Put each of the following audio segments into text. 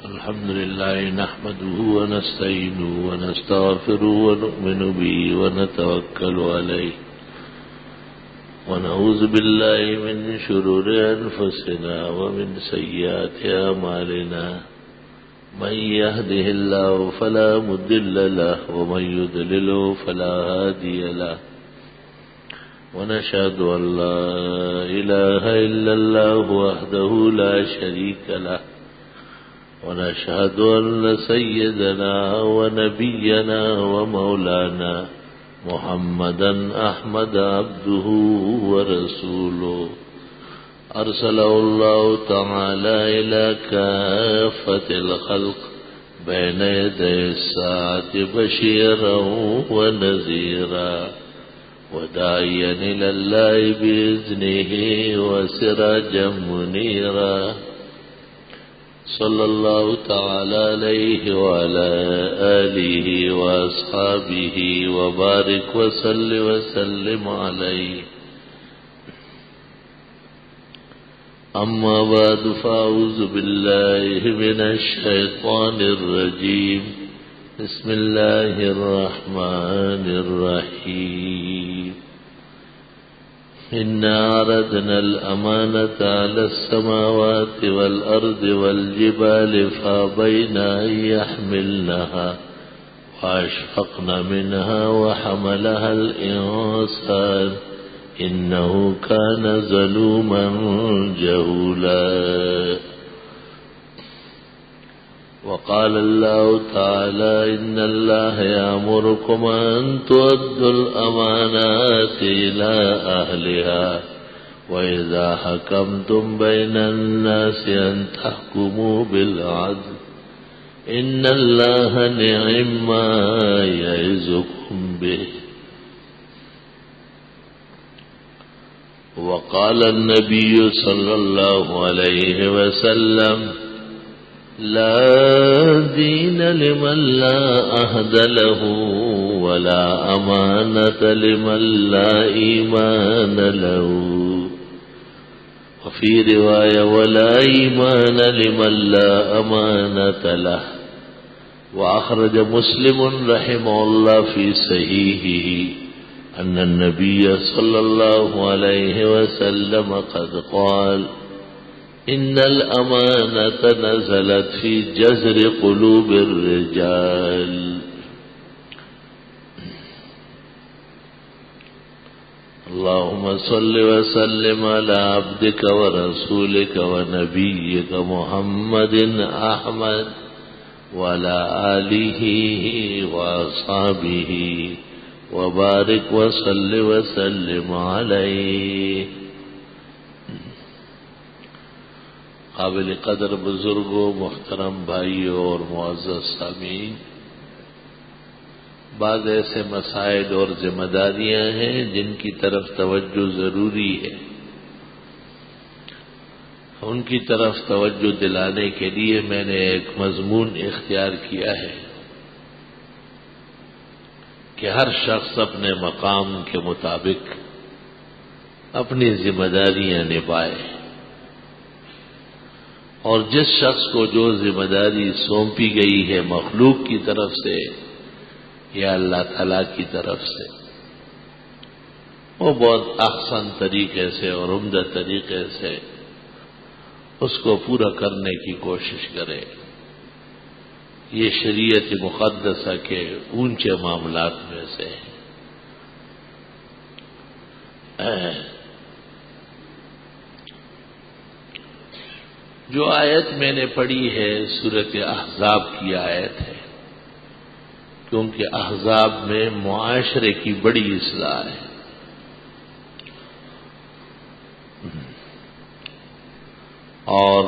الحمد لله نحمده ونستعينه ونستغفره ونؤمن به ونتوكل عليه ونعوذ بالله من شرور أنفسنا ومن سيئات أعمالنا من يهده الله فلا مضل له ومن يضلل فلا هادي له ونشهد أن لا إله إلا الله وحده لا شريك له ونشهد أن سيدنا ونبينا ومولانا محمدا أحمد عبده ورسوله أرسله الله تعالى إلى كافة الخلق بين يدي الساعة بشيرا ونذيرا وداعيا إلى الله بإذنه وسراجا منيرا صلى الله تعالى عليه وعلى آله وأصحابه وبارك وسلم عليه أما بعد فأعوذ بالله من الشيطان الرجيم بسم الله الرحمن الرحيم إنا عرضنا الأمانة على السماوات والأرض والجبال فأبين أن يحملنها وأشفقن منها وحملها الإنسان إنه كان ظلوما جهولا وقال الله تعالى إن الله يأمركم أن تؤدوا الأمانات إلى أهلها وإذا حكمتم بين الناس أن تحكموا بالعدل إن الله نعم ما يعظكم به وقال النبي صلى الله عليه وسلم لا دين لمن لا عهد له ولا أمانة لمن لا إيمان له وفي رواية ولا إيمان لمن لا أمانة له وأخرج مسلم رحمه الله في صحيحه أن النبي صلى الله عليه وسلم قد قال إن الأمانة نزلت في جذر قلوب الرجال اللهم صل وسلم على عبدك ورسولك ونبيك محمد أحمد وعلى آله وأصحابه وبارك وسلم عليه قابل قدر بزرگوں محترم بھائیوں اور معزز سامعین، بعض ایسے مسائل اور ذمہ داریاں ہیں جن کی طرف توجہ ضروری ہے. ان کی طرف توجہ دلانے کے لیے میں نے ایک مضمون اختیار کیا ہے کہ ہر شخص اپنے مقام کے مطابق اپنی ذمہ داریاں نبھائے اور جس شخص کو جو ذمہ داری سونپی گئی ہے مخلوق کی طرف سے یا اللہ تعالی کی طرف سے، وہ بہت احسن طریقے سے اور عمدہ طریقے سے اس کو پورا کرنے کی کوشش کرے. یہ شریعت مقدسہ کے اونچے معاملات میں سے ہے. جو آیت میں نے پڑھی ہے سورۃ احزاب کی آیت ہے، کیونکہ احزاب میں معاشرے کی بڑی اصلاح ہے. اور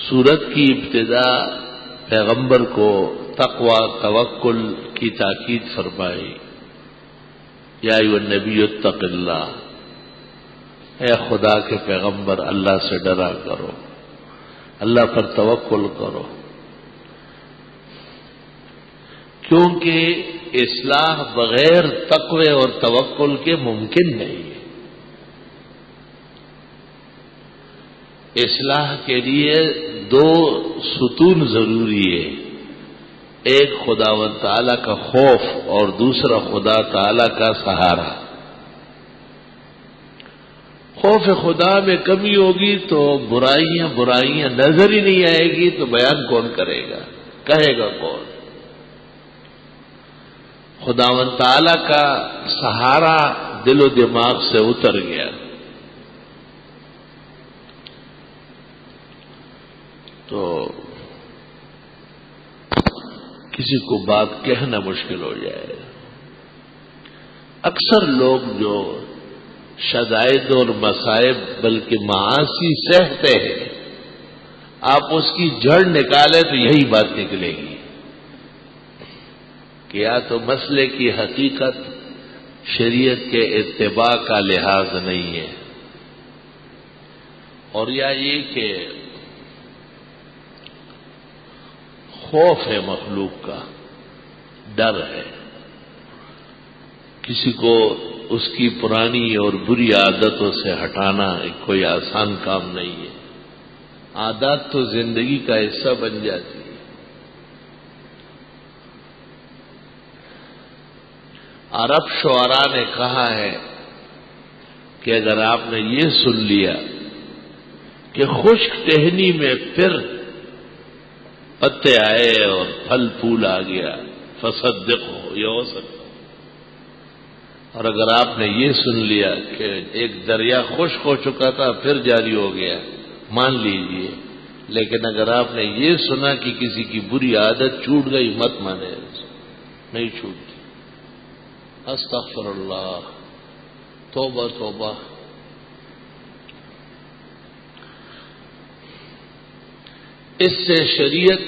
سورت کی ابتدا پیغمبر کو تقوی توکل کی تاکید فرمائی. یا ایھا النبی اتق اللہ، اے خدا کے پیغمبر اللہ سے ڈرا کرو، اللہ پر توکل کرو، کیونکہ اصلاح بغیر تقوی اور توکل کے ممکن نہیں ہے. اصلاح کے لیے دو ستون ضروری ہے، ایک خداوند تعالی کا خوف اور دوسرا خدا تعالی کا سہارا۔ خوف خدا میں کمی ہوگی تو برائیاں نظر ہی نہیں آئے گی، تو بیان کون کرے گا، کہے گا کون؟ خداوند تعالی کا سہارا دل و دماغ سے اتر گیا تو کسی کو بات کہنا مشکل ہو جائے گا۔ اکثر لوگ جو شدائد اور مصائب بلکہ معاصی سہتے ہیں، آپ اس کی جڑ نکالیں تو یہی بات نکلے گی کہ یا تو مسئلے کی حقیقت شریعت کے اتباع کا لحاظ نہیں ہے، اور یا یہ کہ خوف ہے مخلوق کا، ڈر ہے۔ کسی کو اس کی پرانی اور بری عادتوں سے ہٹانا کوئی آسان کام نہیں ہے۔ عادات تو زندگی کا حصہ بن جاتی ہے۔ عرب شعراء نے کہا ہے کہ اگر آپ نے یہ سن لیا کہ خشک ٹہنی میں پھر پتے آئے اور پھل پھول آ گیا، فصدقو، یہ ہو سکتا۔ اور اگر آپ نے یہ سن لیا کہ ایک دریا خشک ہو چکا تھا پھر جاری ہو گیا، مان لیجئے۔ لیکن اگر آپ نے یہ سنا کہ کسی کی بری عادت چھوٹ گئی، مت مانے، نہیں چھوٹتی۔ استغفر اللہ، توبہ توبہ۔ اس سے شریعت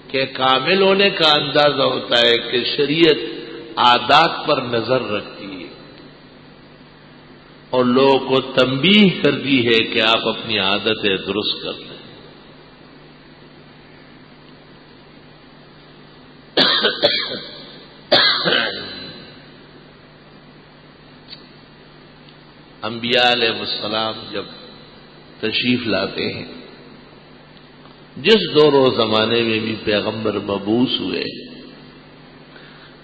کے کامل ہونے کا اندازہ ہوتا ہے کہ شریعت عادات پر نظر رکھتی ہے اور لوگوں کو تنبیہ کرتی ہے کہ آپ اپنی عادتیں درست کر لیں۔ انبیاء علیہ السلام جب تشریف لاتے ہیں، جس دور و زمانے میں بھی پیغمبر مبعوث ہوئے،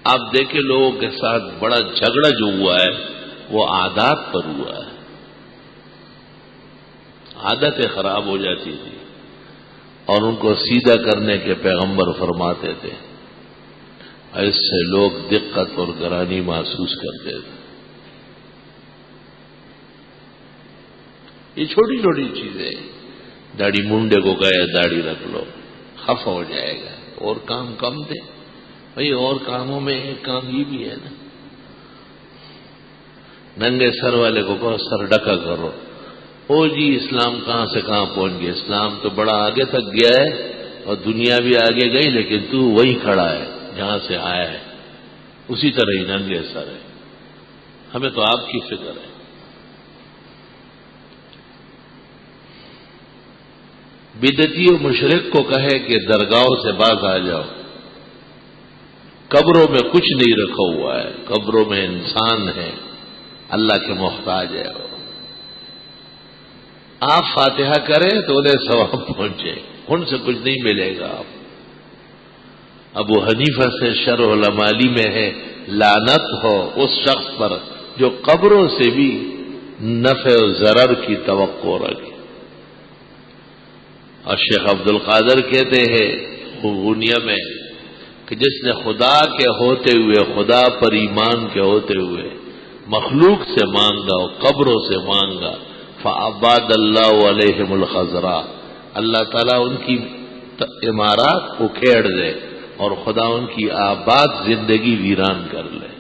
آپ دیکھیں لوگوں کے ساتھ بڑا جھگڑا جو ہوا ہے وہ عادات پر ہوا ہے۔ عادتیں خراب ہو جاتی تھی اور ان کو سیدھا کرنے کے پیغمبر فرماتے تھے، اس سے لوگ دقت اور گرانی محسوس کرتے تھے۔ یہ چھوٹی چھوٹی چیزیں، داڑھی منڈے کو گئے داڑھی رکھ لو، خفا ہو جائے گا، اور کام کم دے بھائی، اور کاموں میں ایک کام یہ بھی ہے نا، ننگے سر والے کو کہو سر ڈکا کرو، او جی اسلام کہاں سے کہاں پہنچ گیا، اسلام تو بڑا آگے تک گیا ہے اور دنیا بھی آگے گئی، لیکن تو وہی کھڑا ہے جہاں سے آیا ہے، اسی طرح ہی ننگے سر ہے۔ ہمیں تو آپ کی فکر ہے۔ بدعتی و مشرک کو کہے کہ درگاہوں سے باز آ جاؤ، قبروں میں کچھ نہیں رکھا ہوا ہے، قبروں میں انسان ہے، اللہ کے محتاج ہے۔ آپ فاتحہ کریں تو انہیں ثواب پہنچے، ان سے کچھ نہیں ملے گا۔ آپ ابو حنیفہ سے شرح العمالی میں ہے، لعنت ہو اس شخص پر جو قبروں سے بھی نفع و ضرر کی توقع رکھے۔ اور شیخ عبد القادر کہتے ہیں غنیہ میں کہ جس نے خدا کے ہوتے ہوئے، خدا پر ایمان کے ہوتے ہوئے مخلوق سے مانگا اور قبروں سے مانگا، فَأَبَادَ اللَّهُ عَلَيْهِمُ الْخَزْرَا، اللہ تعالیٰ ان کی عمارات اکھیڑ دے اور خدا ان کی آباد زندگی ویران کر لے۔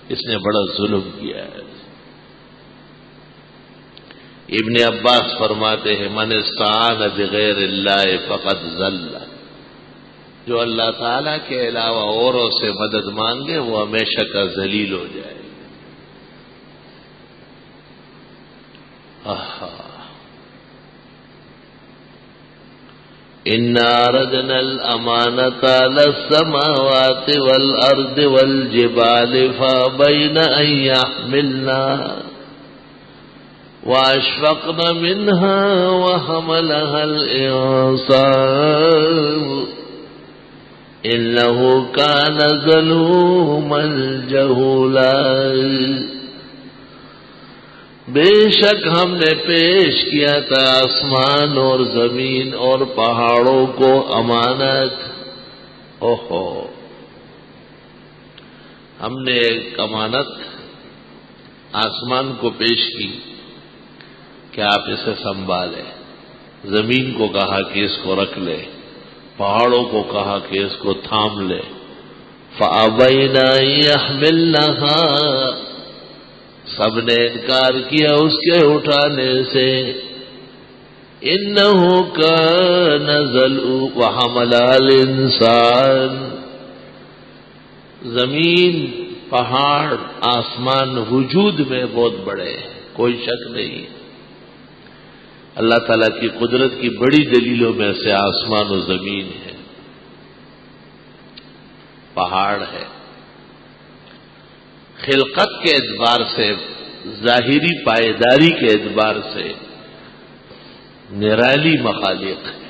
اس نے بڑا ظلم کیا ہے۔ ابن عباس فرماتے ہیں من استعان بغیر اللہ فقد ضل، جو اللہ تعالیٰ کے علاوہ اوروں سے مدد مانگے وہ ہمیشہ کا ذلیل ہو جائے۔ اِنَّا عَرَضْنَا الْأَمَانَةَ عَلَى السَّمَاوَاتِ وَالْأَرْضِ وَالْجِبَالِ فَأَبَيْنَ أَن يَحْمِلْنَهَا وَأَشْفَقْنَ مِنْهَا وَحَمَلَهَا الْإِنسَانُ إِنَّهُ كَانَ ظَلُومًا جَهُولًا۔ بے شک ہم نے پیش کیا تھا آسمان اور زمین اور پہاڑوں کو امانت۔ اوہو، ہم نے ایک امانت آسمان کو پیش کی کہ آپ اسے سنبھالیں، زمین کو کہا کہ اس کو رکھ لے، پہاڑوں کو کہا کہ اس کو تھام لے۔ فَأَبَيْنَ أَن يَحْمِلْنَهَا، سب نے انکار کیا اس کے اٹھانے سے۔ إِنَّهُ كَانَ ظَلُومًا وَحَمَلَهَا الْإِنسَانُ، زمین، پہاڑ، آسمان وجود میں بہت بڑے ہیں، کوئی شک نہیں۔ اللہ تعالیٰ کی قدرت کی بڑی دلیلوں میں سے آسمان و زمین ہے، پہاڑ ہے۔ خلقت کے اعتبار سے، ظاہری پائیداری کے اعتبار سے نرالی مخالق ہے۔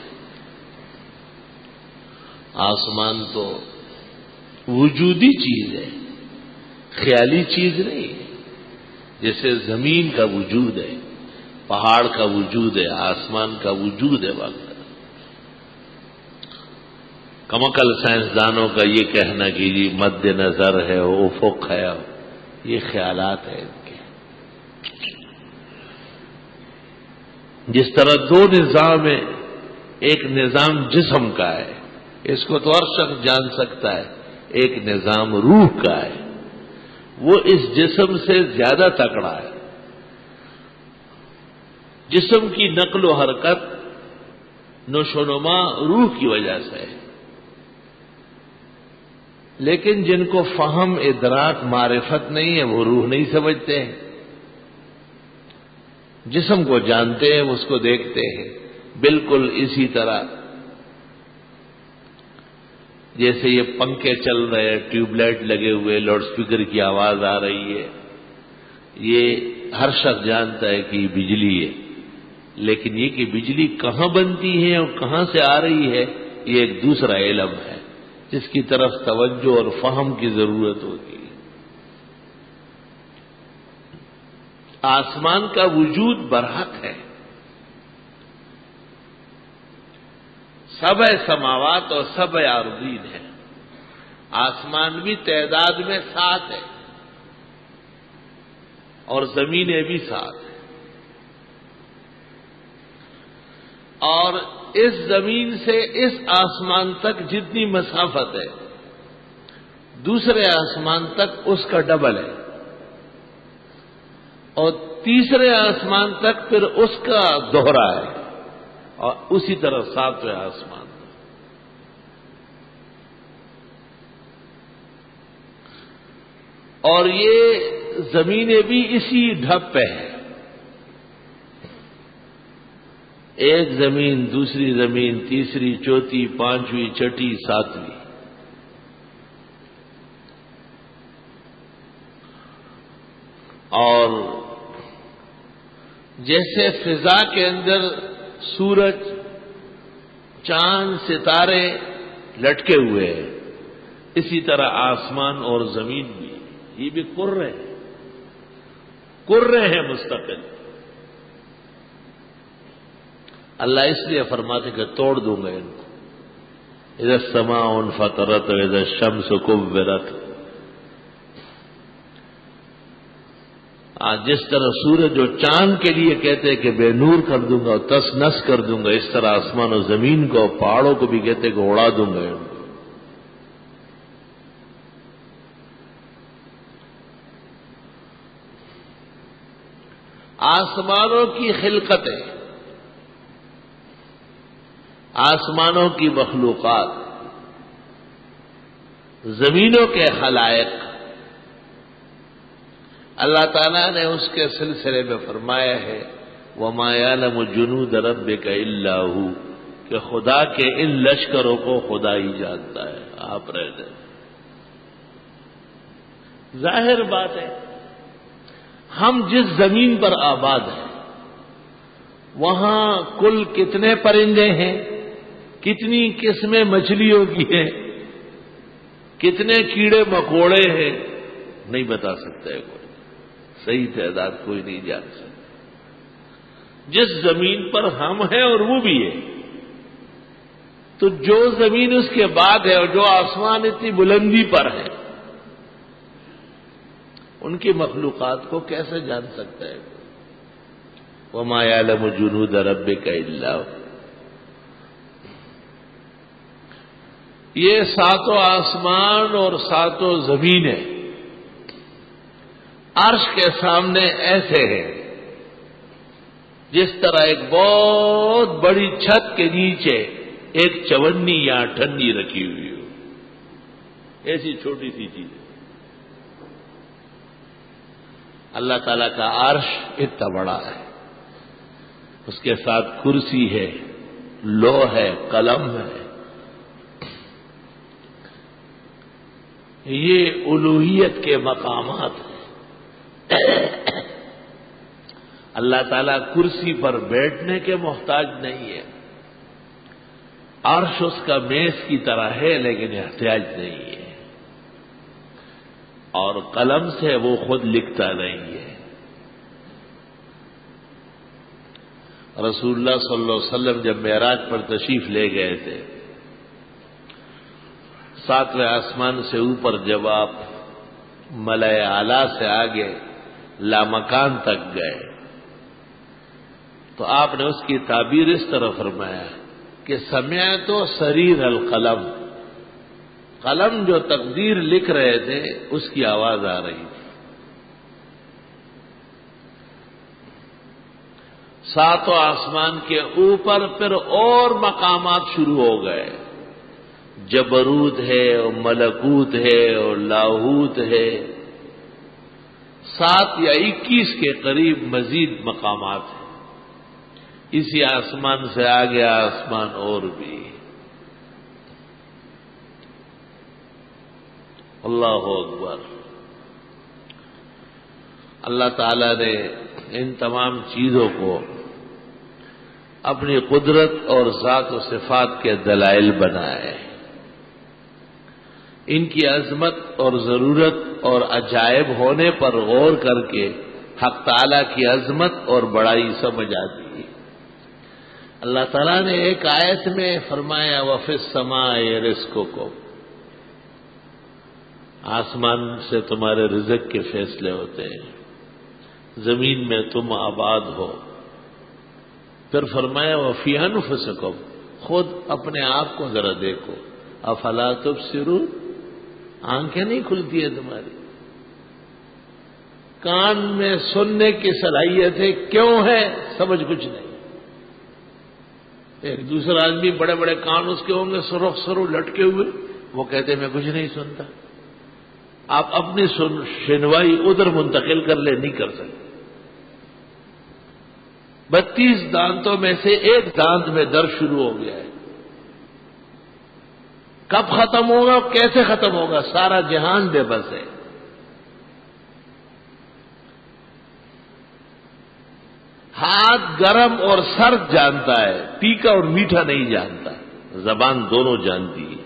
آسمان تو وجودی چیز ہے، خیالی چیز نہیں ہے۔ جیسے زمین کا وجود ہے، پہاڑ کا وجود ہے، آسمان کا وجود ہے۔ وقت کمکل سائنسدانوں کا یہ کہنا کہ یہ مد نظر ہے، افق ہے، یہ خیالات ہیں ان کے۔ جس طرح دو نظام ہیں، ایک نظام جسم کا ہے، اس کو تو ہر شخص جان سکتا ہے، ایک نظام روح کا ہے، وہ اس جسم سے زیادہ تکڑا ہے۔ جسم کی نقل و حرکت، نشو و نما روح کی وجہ سے ہے، لیکن جن کو فہم، ادراک، معرفت نہیں ہے وہ روح نہیں سمجھتے ہیں۔ جسم کو جانتے ہیں، اس کو دیکھتے ہیں۔ بالکل اسی طرح جیسے یہ پنکھے چل رہے ہیں، ٹیوب لائٹ لگے ہوئے، لاؤڈ سپیکر کی آواز آ رہی ہے، یہ ہر شخص جانتا ہے کہ یہ بجلی ہے، لیکن یہ کہ بجلی کہاں بنتی ہے اور کہاں سے آ رہی ہے، یہ ایک دوسرا علم ہے جس کی طرف توجہ اور فہم کی ضرورت ہوتی ہے۔ آسمان کا وجود برحق ہے، سبع سماوات اور سبع ارضین ہے۔ آسمان بھی تعداد میں 7 ہے اور زمینیں بھی 7 ہیں، اور اس زمین سے اس آسمان تک جتنی مسافت ہے، دوسرے آسمان تک اس کا ڈبل ہے، اور تیسرے آسمان تک پھر اس کا دوہرا ہے، اور اسی طرح 7ویں آسمان تک۔ اور یہ زمینیں بھی اسی ڈھب پہ ہیں، ایک زمین، دوسری زمین، تیسری، چوتھی، پانچویں، چھٹی، 7ویں۔ اور جیسے فضا کے اندر سورج، چاند، ستارے لٹکے ہوئے ہیں، اسی طرح آسمان اور زمین بھی، یہ بھی کرے ہیں مستقل۔ اللہ اس لیے فرماتے کہ توڑ دوں گا ان کو۔ اذا السماء انفطرت واذا الشمس كورت، جس طرح سورج اور چاند کے لیے کہتے ہیں کہ بے نور کر دوں گا اور تس نس کر دوں گا، اس طرح آسمان و زمین کو اور پہاڑوں کو بھی کہتے ہیں کہ اڑا دوں گا ان کو۔ آسمانوں کی خلقتیں، آسمانوں کی مخلوقات، زمینوں کے خلائق، اللہ تعالیٰ نے اس کے سلسلے میں فرمایا ہے وَمَا يَعْلَمُ جُنُودَ رَبِّكَ إِلَّا هُوَ، کہ خدا کے ان لشکروں کو خدا ہی جانتا ہے، آپ رہ دیں۔ ظاہر بات ہے، ہم جس زمین پر آباد ہیں وہاں کل کتنے پرندے ہیں، کتنی قسمیں مچھلیوں کی ہیں، کتنے کیڑے مکوڑے ہیں، نہیں بتا سکتا ہے کوئی، صحیح تعداد کوئی نہیں جان سکتا۔ جس زمین پر ہم ہیں اور وہ بھی ہے، تو جو زمین اس کے بعد ہے اور جو آسمان اتنی بلندی پر ہے، ان کی مخلوقات کو کیسے جان سکتا ہے؟ وَمَا يَعْلَمُ جُنُودَ رَبِّكَ إِلَّا هُوَ۔ یہ ساتوں آسمان اور ساتوں زمینیں عرش کے سامنے ایسے ہیں جس طرح ایک بہت بڑی چھت کے نیچے ایک چونی یا ٹھنڈی رکھی ہوئی ہو، ایسی چھوٹی سی چیز۔ اللہ تعالیٰ کا عرش اتنا بڑا ہے، اس کے ساتھ کرسی ہے، لوح ہے، قلم ہے۔ یہ الوہیت کے مقامات ہیں۔ اللہ تعالیٰ کرسی پر بیٹھنے کے محتاج نہیں ہے، عرش اس کا میز کی طرح ہے لیکن احتیاج نہیں ہے، اور قلم سے وہ خود لکھتا نہیں ہے۔ رسول اللہ صلی اللہ علیہ وسلم جب معراج پر تشریف لے گئے تھے، 7ویں آسمان سے اوپر جب آپ ملائے اعلیٰ سے آگے لامکان تک گئے تو آپ نے اس کی تعبیر اس طرح فرمایا کہ سمعت صریر القلم، قلم جو تقدیر لکھ رہے تھے اس کی آواز آ رہی تھی۔ 7 آسمان کے اوپر پھر اور مقامات شروع ہو گئے، جبروت ہے اور ملکوت ہے اور لاہوت ہے، 7 یا 21 کے قریب مزید مقامات ہیں۔ اسی آسمان سے آگے آسمان اور بھی۔ اللہ اکبر۔ اللہ تعالی نے ان تمام چیزوں کو اپنی قدرت اور ذات و صفات کے دلائل بنائے، ان کی عظمت اور ضرورت اور عجائب ہونے پر غور کر کے حق تعالی کی عظمت اور بڑائی سمجھ آتی ہے۔ اللہ تعالیٰ نے ایک آیت میں فرمایا وَفِي السَّمَاءِ رِزْقُكُمْ، آسمان سے تمہارے رزق کے فیصلے ہوتے ہیں، زمین میں تم آباد ہو۔ پھر فرمایا وَفِي أَنفُسِكُمْ، خود اپنے آپ کو ذرا دیکھو، أَفَلَا تُبْصِرُونَ، آنکھیں نہیں کھلتی ہے تمہاری، کان میں سننے کی صلاحیت ہے، کیوں ہے سمجھ کچھ نہیں۔ ایک دوسرا آدمی بڑے بڑے کان اس کے ہوں گے، سرخ سرو لٹکے ہوئے، وہ کہتے میں کچھ نہیں سنتا۔ آپ اپنی شنوائی ادھر منتقل کر لے، نہیں کر سکتے۔ 32 دانتوں میں سے ایک دانت میں درد شروع ہو گیا ہے، کب ختم ہوگا، کیسے ختم ہوگا، سارا جہان بے بس ہے۔ ہاتھ گرم اور سرد جانتا ہے، پھیکا اور میٹھا نہیں جانتا، زبان دونوں جانتی ہے،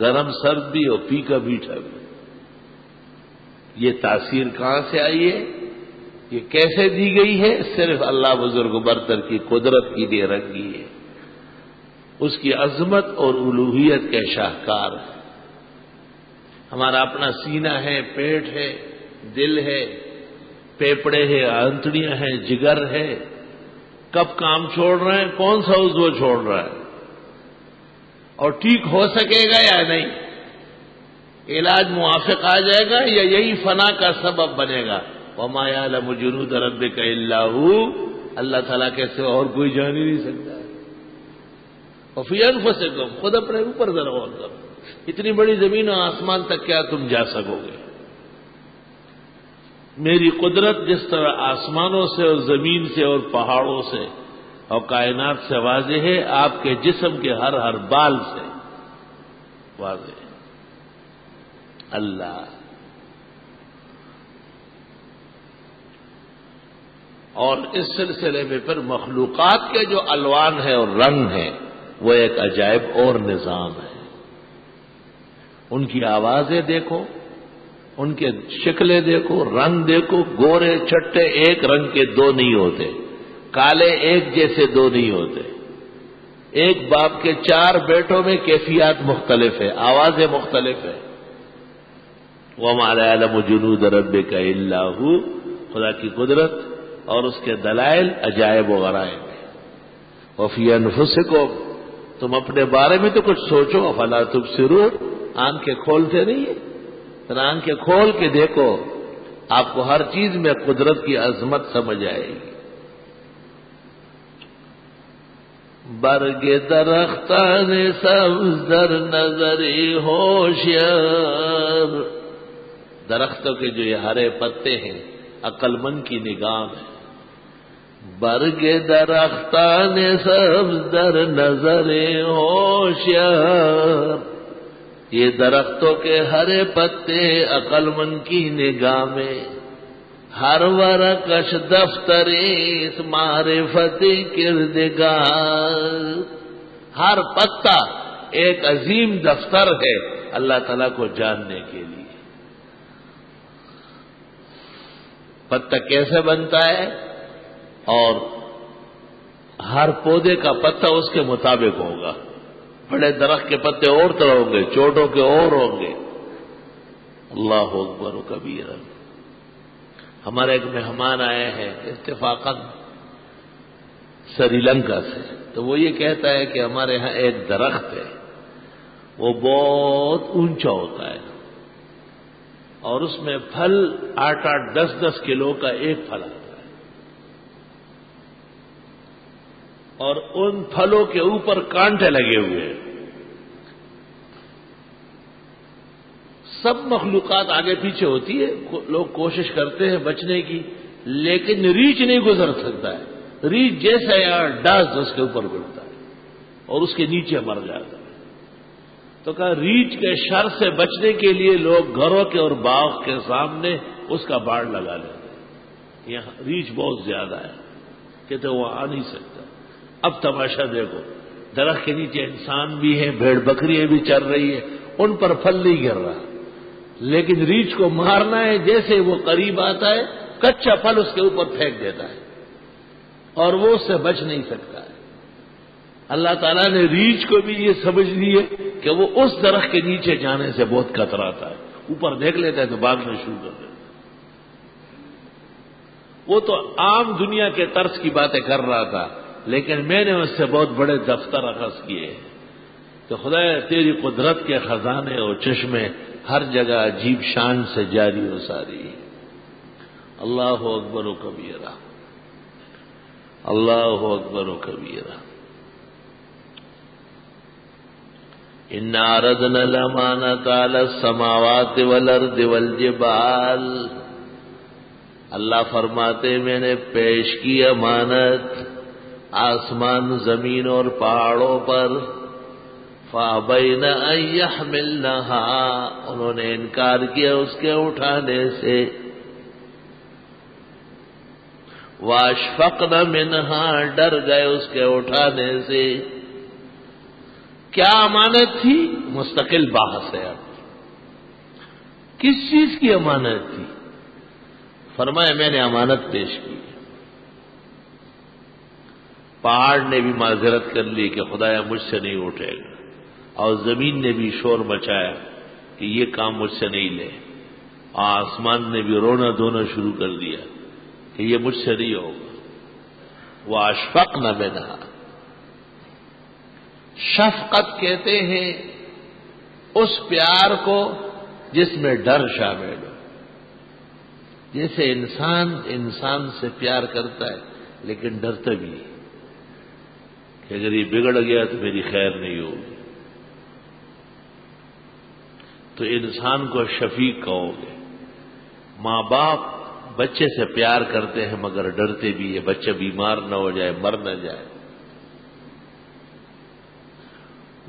گرم سرد بھی اور پھیکا میٹھا بھی۔ یہ تاثیر کہاں سے آئی ہے، یہ کیسے دی گئی ہے، صرف اللہ بزرگ برتر کی قدرت کی لیے رنگی ہے، اس کی عظمت اور الوہیت کے شاہکار ہے۔ ہمارا اپنا سینہ ہے، پیٹ ہے، دل ہے، پیپڑے ہیں، آنتڑیاں ہیں، جگر ہے، کب کام چھوڑ رہے ہیں، کون سا عضو چھوڑ رہا ہے، اور ٹھیک ہو سکے گا یا نہیں، علاج موافق آ جائے گا یا یہی فنا کا سبب بنے گا۔ وَمَا يَعْلَمُ جُنُودَ رَبِّكَ إِلَّا هُوَ، اللہ تعالیٰ کے سوا اور کوئی جان ہی نہیں سکتا ہے۔ وَفِي أَنفُسِكُمْ، خود اپنے اوپر ذرا غور کرو، اتنی بڑی زمین و آسمان تک کیا تم جا سکو گے؟ میری قدرت جس طرح آسمانوں سے اور زمین سے اور پہاڑوں سے اور کائنات سے واضح ہے، آپ کے جسم کے ہر بال سے واضح ہے۔ اللہ اور اس سلسلے میں پھر مخلوقات کے جو الوان ہیں اور رنگ ہیں وہ ایک عجائب اور نظام ہے. ان کی آوازیں دیکھو، ان کے شکلیں دیکھو، رنگ دیکھو. گورے چٹے ایک رنگ کے دو نہیں ہوتے، کالے ایک جیسے دو نہیں ہوتے. ایک باپ کے 4 بیٹوں میں کیفیات مختلف ہے، آوازیں مختلف ہیں. وَمَا يَعْلَمُ جُنُودَ رَبِّكَ إِلَّا هُوَ. خدا کی قدرت اور اس کے دلائل عجائب و غرائب ہیں. وَفِي أَنفُسِكُمْ. تم اپنے بارے میں تو کچھ سوچو. افلا تبصرون. آنکھیں کھولتے نہیں ہیں؟ آنکھیں کھول کے دیکھو، آپ کو ہر چیز میں قدرت کی عظمت سمجھ آئے گی. برگ درختان سبز در نظری ہوشیار. درختوں کے جو یہ ہرے پتے ہیں عقل مند کی نگاہ میں. برگ درختان سبز در نظر ہوشیار. یہ درختوں کے ہرے پتے عقل مند کی نگاہ میں. ہر ورقش دفتریت معرفت کردگار. ہر پتا ایک عظیم دفتر ہے اللہ تعالیٰ کو جاننے کے لیے. پتا کیسے بنتا ہے اور ہر پودے کا پتا اس کے مطابق ہوگا. بڑے درخت کے پتے اور طرح ہوں گے، چھوٹوں کے اور ہوں گے. اللہ اکبر و کبیرا. ہمارے ایک مہمان آئے ہیں اتفاقاً سری لنکا سے، تو وہ یہ کہتا ہے کہ ہمارے ہاں ایک درخت ہے وہ بہت اونچا ہوتا ہے اور اس میں پھل 8-8 10-10 کلو کا ایک پھل آتا ہے اور ان پھلوں کے اوپر کانٹے لگے ہوئے ہیں. سب مخلوقات آگے پیچھے ہوتی ہے، لوگ کوشش کرتے ہیں بچنے کی، لیکن ریچھ نہیں گزر سکتا ہے. ریچھ جیسا یار ڈاس اس کے اوپر گرتا ہے اور اس کے نیچے مر جاتا ہے. تو کہا ریچھ کے شر سے بچنے کے لیے لوگ گھروں کے اور باغ کے سامنے اس کا باڑ لگا لیتے ہیں. یہاں ریچھ بہت زیادہ ہے، کہتے وہ آ نہیں سکتا. اب تماشا دیکھو، درخت کے نیچے انسان بھی ہیں، بھیڑ بکریاں بھی چل رہی ہے، ان پر پھل نہیں گر رہا، لیکن ریچھ کو مارنا ہے. جیسے وہ قریب آتا ہے کچا پھل اس کے اوپر پھینک دیتا ہے اور وہ اس سے بچ نہیں سکتا ہے. اللہ تعالیٰ نے ریچھ کو بھی یہ سمجھ لی ہے کہ وہ اس درخت کے نیچے جانے سے بہت کتراتا ہے. اوپر دیکھ لیتا ہے تو بھاگنا شروع کر دیتا ہے. وہ تو عام دنیا کے طرز کی باتیں کر رہا تھا، لیکن میں نے اس سے بہت بڑے دفتر اخذ کیے ہیں. تو خدا تیری قدرت کے خزانے اور چشمے ہر جگہ عجیب شان سے جاری و ساری. اللہ اکبر و کبیرہ. اللہ اکبر و کبیرہ. انا عرضنا الامانۃ علی السماوات والارض والجبال. اللہ فرماتے میں نے پیش کی امانت آسمان، زمین اور پہاڑوں پر. فابین ان یحملنها. انہوں نے انکار کیا اس کے اٹھانے سے. واشفقن منها. ڈر گئے اس کے اٹھانے سے. کیا امانت تھی؟ مستقل بحث ہے. اب کس چیز کی امانت تھی؟ فرمایا میں نے امانت پیش کی. پہاڑ نے بھی معذرت کر لی کہ خدایا مجھ سے نہیں اٹھے گا، اور زمین نے بھی شور مچایا کہ یہ کام مجھ سے نہیں لے، اور آسمان نے بھی رونا دھونا شروع کر دیا کہ یہ مجھ سے نہیں ہوگا. واشفقن منها. شفقت کہتے ہیں اس پیار کو جس میں ڈر شامل ہو. جیسے انسان سے پیار کرتا ہے لیکن ڈرتا بھی ہے کہ اگر یہ بگڑ گیا تو میری خیر نہیں ہوگی. تو انسان کو شفیق کہو گے. ماں باپ بچے سے پیار کرتے ہیں مگر ڈرتے بھی ہے بچہ بیمار نہ ہو جائے، مر نہ جائے.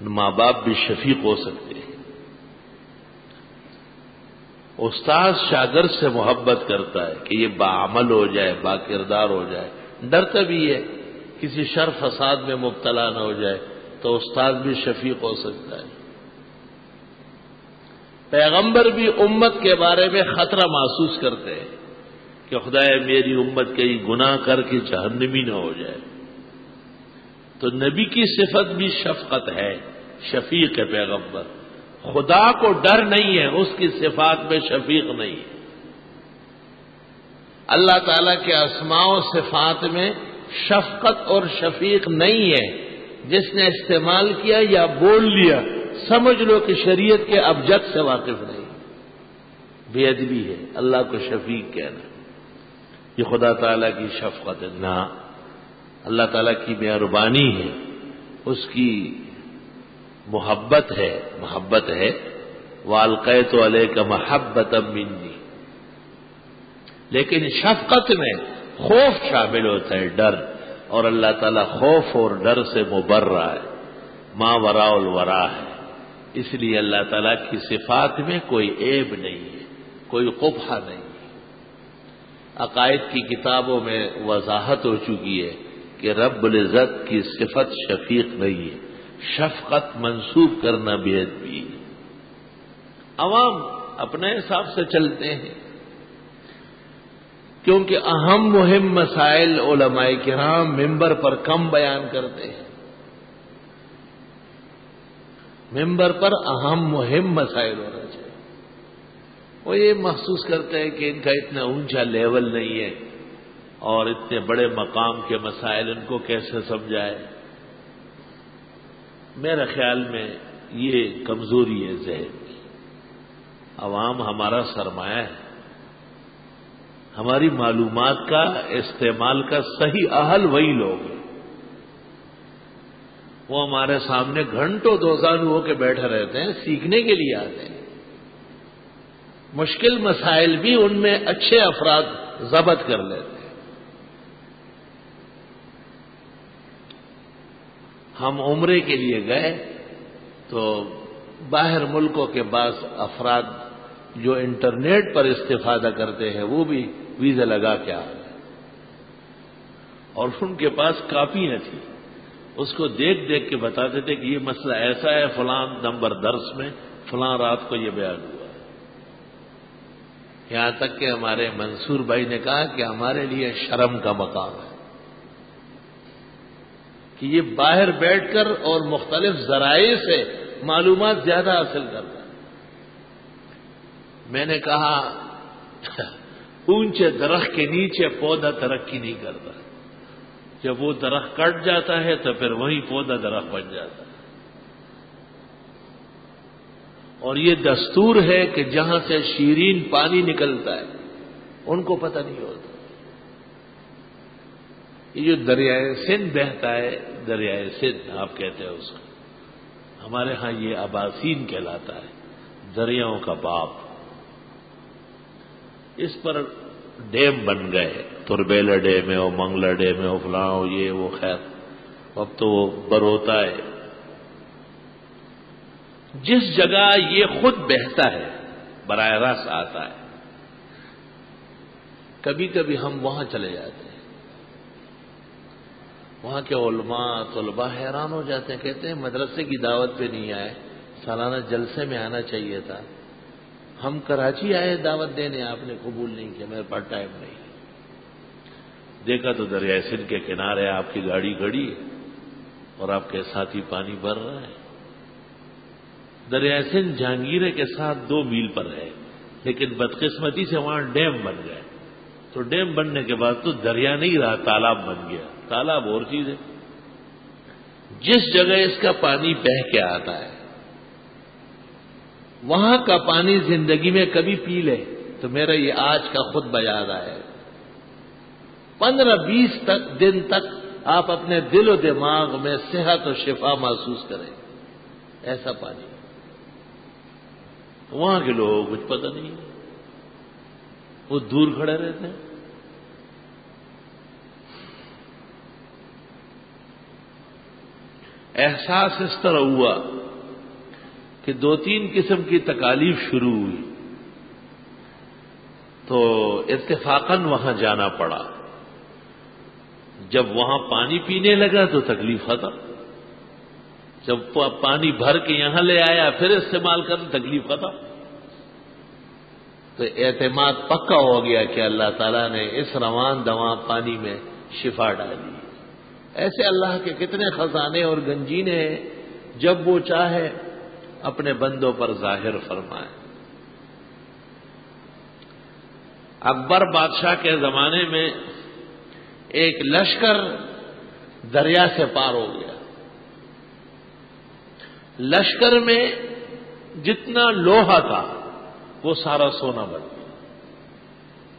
ماں باپ بھی شفیق ہو سکتے ہیں. استاد شاگرد سے محبت کرتا ہے کہ یہ باعمل ہو جائے، با کردار ہو جائے، ڈرتا بھی ہے کسی شر فساد میں مبتلا نہ ہو جائے، تو استاد بھی شفیق ہو سکتا ہے۔ پیغمبر بھی امت کے بارے میں خطرہ محسوس کرتے ہیں کہ خدایا میری امت کئی گناہ کر کے جہنمی نہ ہو جائے۔ تو نبی کی صفت بھی شفقت ہے، شفیق ہے پیغمبر۔ خدا کو ڈر نہیں ہے، اس کی صفات میں شفیق نہیں ہے۔ اللہ تعالی کے اسماء و صفات میں شفقت اور شفیق نہیں ہے۔ جس نے استعمال کیا یا بول لیا سمجھ لو کہ شریعت کے ابجد سے واقف نہیں، بے ادبی ہے۔ اللہ کو شفیق کہنا یہ خدا تعالی کی شفقت ہے نہ، اللہ تعالی کی مہربانی ہے، اس کی محبت ہے وَأَلْقَيْتُ عَلَيْكَ مَحَبَّةً مِّنِّي۔ لیکن شفقت میں خوف شامل ہوتا ہے، ڈر، اور اللہ تعالیٰ خوف اور ڈر سے مبرّا ہے، ما وراء الورا ہے۔ اس لیے اللہ تعالیٰ کی صفات میں کوئی عیب نہیں ہے، کوئی قبح نہیں ہے۔ عقائد کی کتابوں میں وضاحت ہو چکی ہے کہ رب العزت کی صفت شفیق نہیں ہے، شفقت منسوب کرنا بے ادبی ہے۔ عوام اپنے حساب سے چلتے ہیں کیونکہ اہم مہم مسائل علماء کرام ممبر پر کم بیان کرتے ہیں۔ ممبر پر اہم مہم مسائل ہونا چاہیے۔ وہ یہ محسوس کرتے ہیں کہ ان کا اتنا اونچا لیول نہیں ہے اور اتنے بڑے مقام کے مسائل ان کو کیسے سمجھائے۔ میرے خیال میں یہ کمزوری ہے ذہن کی۔ عوام ہمارا سرمایہ ہے، ہماری معلومات کا استعمال کا صحیح اہل وہی لوگ ہیں۔ وہ ہمارے سامنے گھنٹوں دوزانو ہو کے بیٹھے رہتے ہیں، سیکھنے کے لیے آتے ہیں۔ مشکل مسائل بھی ان میں اچھے افراد ضبط کر لیتے ہیں۔ ہم عمرے کے لیے گئے تو باہر ملکوں کے بعض افراد جو انٹرنیٹ پر استفادہ کرتے ہیں وہ بھی ویزا لگا کے آ گئے، اور ان کے پاس کاپیاں تھیں، اس کو دیکھ دیکھ کے بتاتے تھے کہ یہ مسئلہ ایسا ہے، فلاں نمبر درس میں فلاں رات کو یہ بیان ہوا ہے۔ یہاں تک کہ ہمارے منصور بھائی نے کہا کہ ہمارے لیے شرم کا مقام ہے کہ یہ باہر بیٹھ کر اور مختلف ذرائع سے معلومات زیادہ حاصل کرتا ہے۔ میں نے کہا اونچے درخت کے نیچے پودا ترقی نہیں کرتا، جب وہ درخت کٹ جاتا ہے تو پھر وہی پودا درخت بن جاتا ہے۔ اور یہ دستور ہے کہ جہاں سے شیرین پانی نکلتا ہے ان کو پتہ نہیں ہوتا۔ یہ جو دریائے سندھ بہتا ہے، دریائے سندھ آپ کہتے ہیں اس کو، ہمارے ہاں یہ اباسین کہلاتا ہے، دریاؤں کا باپ۔ اس پر ڈیم بن گئے، تربیلا ڈیم ہے، وہ منگلا ڈیم ہے، وہ فلاں یہ وہ، خیر اب تو وہ بروتا ہے۔ جس جگہ یہ خود بہتا ہے، براہ راست آتا ہے، کبھی کبھی ہم وہاں چلے جاتے ہیں، وہاں کے علماء طلباء حیران ہو جاتے ہیں، کہتے ہیں مدرسے کی دعوت پہ نہیں آئے، سالانہ جلسے میں آنا چاہیے تھا۔ ہم کراچی آئے دعوت دینے، آپ نے قبول نہیں کیا، میرے پاس ٹائم نہیں۔ دیکھا تو دریائے سندھ کے کنارے آپ کی گاڑی کھڑی ہے اور آپ کے ساتھ ہی پانی بھر رہا ہے۔ دریائے سندھ جہانگیرے کے ساتھ 2 میل پر ہے، لیکن بدقسمتی سے وہاں ڈیم بن گئے، تو ڈیم بننے کے بعد تو دریا نہیں رہا، تالاب بن گیا۔ تالاب اور چیز ہے، جس جگہ اس کا پانی بہہ کے آتا ہے وہاں کا پانی زندگی میں کبھی پی لے تو میرا یہ آج کا خطبہ یاد آئے۔ 15-20 دن تک آپ اپنے دل و دماغ میں صحت و شفا محسوس کریں، ایسا پانی۔ وہاں کے لوگوں کو کچھ پتہ نہیں، وہ دور کھڑے رہتے ہیں۔ احساس اس طرح ہوا کہ 2-3 قسم کی تکالیف شروع ہوئی۔ تو اتفاقاً وہاں جانا پڑا. جب وہاں پانی پینے لگا تو تکلیف ختم. جب پانی بھر کے یہاں لے آیا پھر استعمال کرنا تکلیف ختم. تو اعتماد پکا ہو گیا کہ اللہ تعالیٰ نے اس روان دواں پانی میں شفا ڈالی. ایسے اللہ کے کتنے خزانے اور گنجینے ہیں، جب وہ چاہے اپنے بندوں پر ظاہر فرمائے. اکبر بادشاہ کے زمانے میں ایک لشکر دریا سے پار ہو گیا. لشکر میں جتنا لوہا تھا وہ سارا سونا بن گیا.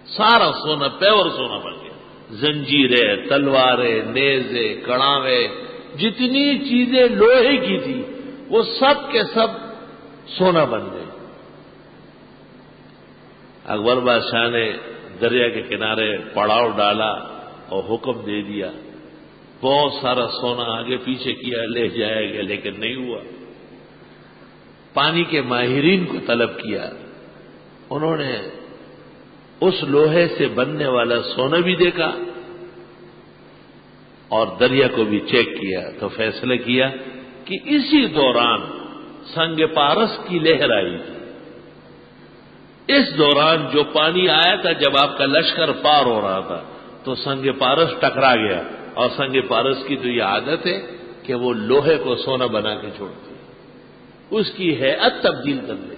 سارا سونا، پیور سونا بن گیا. زنجیریں، تلواریں، نیزے، کڑاوے، جتنی چیزیں لوہے کی تھی وہ سب کے سب سونا بن گئے. اکبر بادشاہ نے دریا کے کنارے پڑاؤ ڈالا اور حکم دے دیا، بہت سارا سونا آگے پیچھے کیا لے جائے گا، لیکن نہیں ہوا. پانی کے ماہرین کو طلب کیا، انہوں نے اس لوہے سے بننے والا سونا بھی دیکھا اور دریا کو بھی چیک کیا. تو فیصلہ کیا کہ اسی دوران سنگ پارس کی لہر آئی تھی. اس دوران جو پانی آیا تھا جب آپ کا لشکر پار ہو رہا تھا تو سنگ پارس ٹکرا گیا، اور سنگ پارس کی تو یہ عادت ہے کہ وہ لوہے کو سونا بنا کے چھوڑتی ہے، اس کی ہیئت تبدیل کر دے.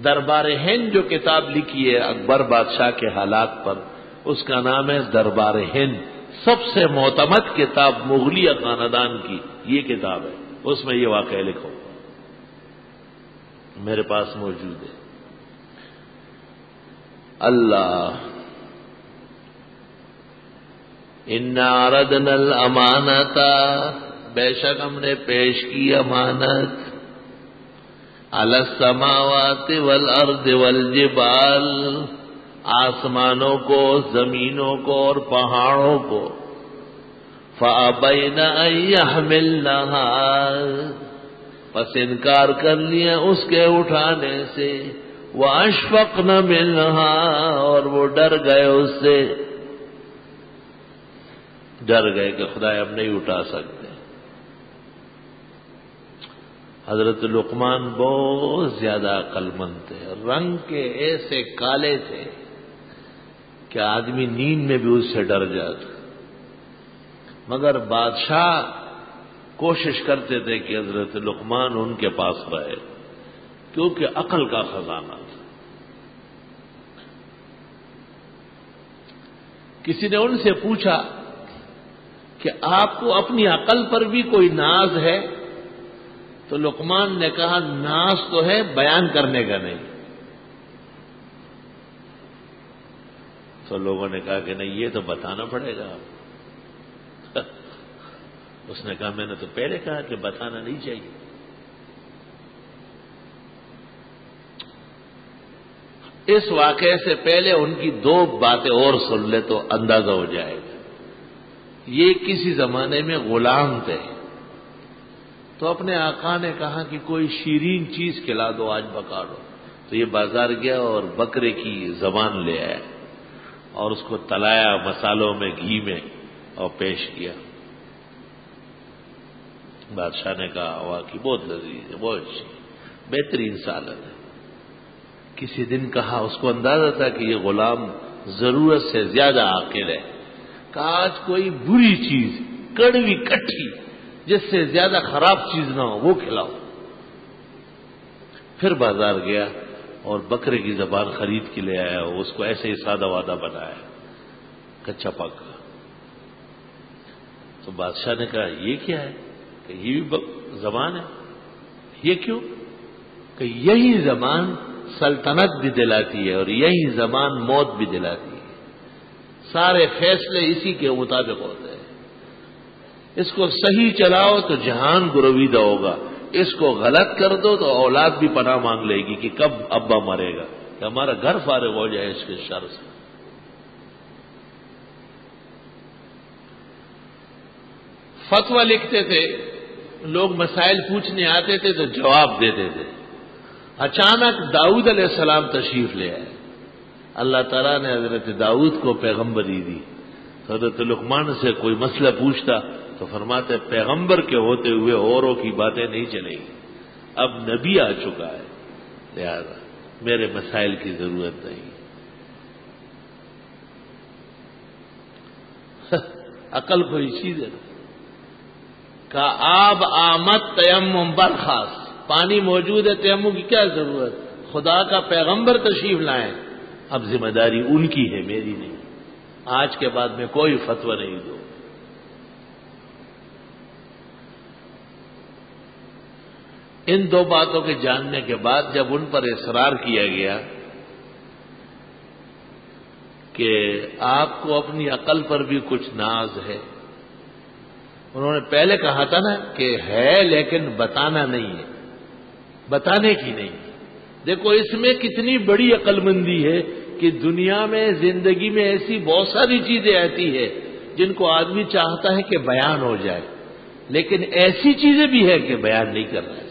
دربار ہند جو کتاب لکھی ہے اکبر بادشاہ کے حالات پر، اس کا نام ہے دربار ہند. سب سے معتمد کتاب مغلیہ خاندان کی یہ کتاب ہے. اس میں یہ واقعہ لکھا ہوا میرے پاس موجود ہے. اللہ انا عرضنا الامانۃ، بے شک ہم نے پیش کی امانت، علی السماوات والارض والجبال، آسمانوں کو، زمینوں کو اور پہاڑوں کو، فابین ان یحملنها، پس انکار کر لیا اس کے اٹھانے سے، واشفقن منها، اور وہ ڈر گئے اس سے، ڈر گئے کہ خدا ہم نہیں اٹھا سکتے. حضرت لقمان بہت زیادہ عقل مند تھے، رنگ کے ایسے کالے تھے کہ آدمی نیند میں بھی اس سے ڈر جاتا. مگر بادشاہ کوشش کرتے تھے کہ حضرت لقمان ان کے پاس رہے، کیونکہ عقل کا خزانہ تھا. کسی نے ان سے پوچھا کہ آپ کو اپنی عقل پر بھی کوئی ناز ہے؟ تو لقمان نے کہا ناز تو ہے، بیان کرنے کا نہیں. تو لوگوں نے کہا کہ نہیں، یہ تو بتانا پڑے گا. اس نے کہا میں نے تو پہلے کہا کہ بتانا نہیں چاہیے. اس واقعے سے پہلے ان کی دو باتیں اور سن لے تو اندازہ ہو جائے گا. یہ کسی زمانے میں غلام تھے، تو اپنے آقا نے کہا کہ کوئی شیرین چیز کھلا دو، آج پکا دو. تو یہ بازار گیا اور بکرے کی زبان لے آیا اور اس کو تلایا مسالوں میں، گھی میں، اور پیش کیا. بادشاہ نے کہا واقعی بہت لذیذ ہے، بہت اچھی، بہترین سالن ہے. کسی دن کہا، اس کو اندازہ تھا کہ یہ غلام ضرورت سے زیادہ عاقل ہے، کہا آج کوئی بری چیز، کڑوی کٹھی، جس سے زیادہ خراب چیز نہ ہو وہ کھلاؤ. پھر بازار گیا اور بکرے کی زبان خرید کے لے آیا، اس کو ایسے ہی سادہ وادہ بنایا، کچا پکا. تو بادشاہ نے کہا یہ کیا ہے؟ کہ یہ بھی زبان ہے. یہ کیوں؟ کہ یہی زبان سلطنت بھی دلاتی ہے اور یہی زبان موت بھی دلاتی ہے. سارے فیصلے اسی کے مطابق ہوتے ہیں. اس کو صحیح چلاؤ تو جہان گرویدہ ہوگا، اس کو غلط کر دو تو اولاد بھی پناہ مانگ لے گی کہ کب ابا مرے گا، کہ ہمارا گھر فارغ ہو جائے اس کے شر سے. فتویٰ لکھتے تھے، لوگ مسائل پوچھنے آتے تھے تو جواب دیتے تھے. اچانک داؤد علیہ السلام تشریف لے آئے. اللہ تعالیٰ نے حضرت داؤد کو پیغمبری دی. تو حضرت لقمان سے کوئی مسئلہ پوچھتا تو فرماتے پیغمبر کے ہوتے ہوئے اوروں کی باتیں نہیں چلیں گی. اب نبی آ چکا ہے, لہذا میرے مسائل کی ضرورت نہیں. عقل کوئی چیز ہے کا آب آمد تیمم برخاست, پانی موجود ہے, تیمم کی کیا ضرورت؟ خدا کا پیغمبر تشریف لائیں, اب ذمہ داری ان کی ہے, میری نہیں. آج کے بعد میں کوئی فتویٰ نہیں دوں. ان دو باتوں کے جاننے کے بعد جب ان پر اصرار کیا گیا کہ آپ کو اپنی عقل پر بھی کچھ ناز ہے, انہوں نے پہلے کہا تھا نا کہ ہے لیکن بتانا نہیں ہے, بتانے کی نہیں. دیکھو اس میں کتنی بڑی عقل مندی ہے کہ دنیا میں زندگی میں ایسی بہت ساری چیزیں آتی ہے جن کو آدمی چاہتا ہے کہ بیان ہو جائے, لیکن ایسی چیزیں بھی ہے کہ بیان نہیں کرنا ہے.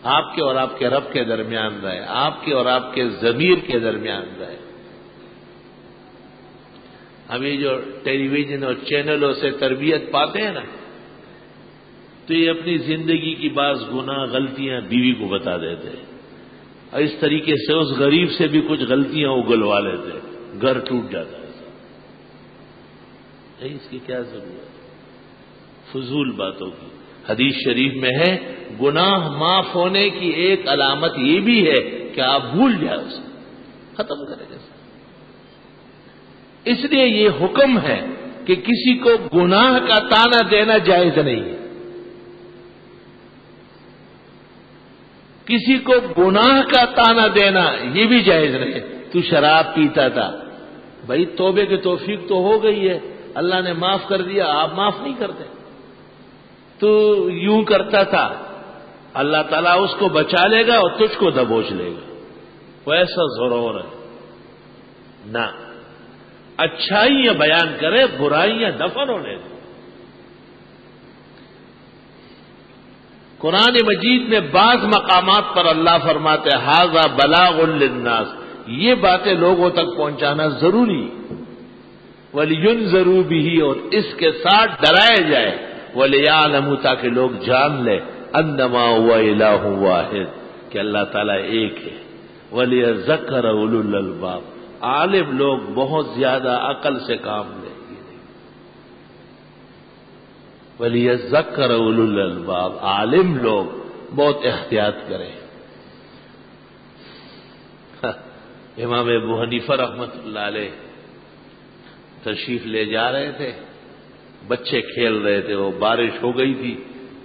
آپ کے اور آپ کے رب کے درمیان رہے, آپ کے اور آپ کے ضمیر کے درمیان رہے. ابھی جو ٹیلی ویژن اور چینلوں سے تربیت پاتے ہیں نا, تو یہ اپنی زندگی کی بعض گناہ غلطیاں بیوی کو بتا دیتے ہیں, اور اس طریقے سے اس غریب سے بھی کچھ غلطیاں اگلوا لیتے, گھر ٹوٹ جاتا ہے. اس کی کیا ضرورت ہے فضول باتوں کی؟ حدیث شریف میں ہے گناہ معاف ہونے کی ایک علامت یہ بھی ہے کہ آپ بھول جائیں, اسے ختم کریں گے. اس لیے یہ حکم ہے کہ کسی کو گناہ کا تانا دینا جائز نہیں ہے. کسی کو گناہ کا تانا دینا یہ بھی جائز نہیں. تو شراب پیتا تھا, بھائی توبے کی توفیق تو ہو گئی ہے, اللہ نے معاف کر دیا, آپ معاف نہیں کرتے. تو یوں کرتا تھا, اللہ تعالیٰ اس کو بچا لے گا اور تجھ کو دبوچ لے گا. وہ ایسا ضرور ہے نہ, اچھائیاں بیان کرے, برائیاں دفن ہونے دیں. قرآن مجید میں بعض مقامات پر اللہ فرماتے ھذا بلاغ للناس, یہ باتیں لوگوں تک پہنچانا ضروری. وَلِيُنذَرُوا بِهِ, اور اس کے ساتھ ڈرائے جائے. وَلِيَعْلَمُوا, تاکہ لوگ جان لیں انما هو الہ واحد, کہ اللہ تعالیٰ ایک ہے. وَلِيَذَّكَّرَ أُولُو الْأَلْبَابِ, عالم لوگ بہت زیادہ عقل سے کام لیں. وَلِيَذَّكَّرَ أُولُو الْأَلْبَابِ, عالم لوگ بہت احتیاط کریں. امام ابو حنیفہ رحمۃ اللہ علیہ تشریف لے جا رہے تھے, بچے کھیل رہے تھے, وہ بارش ہو گئی تھی.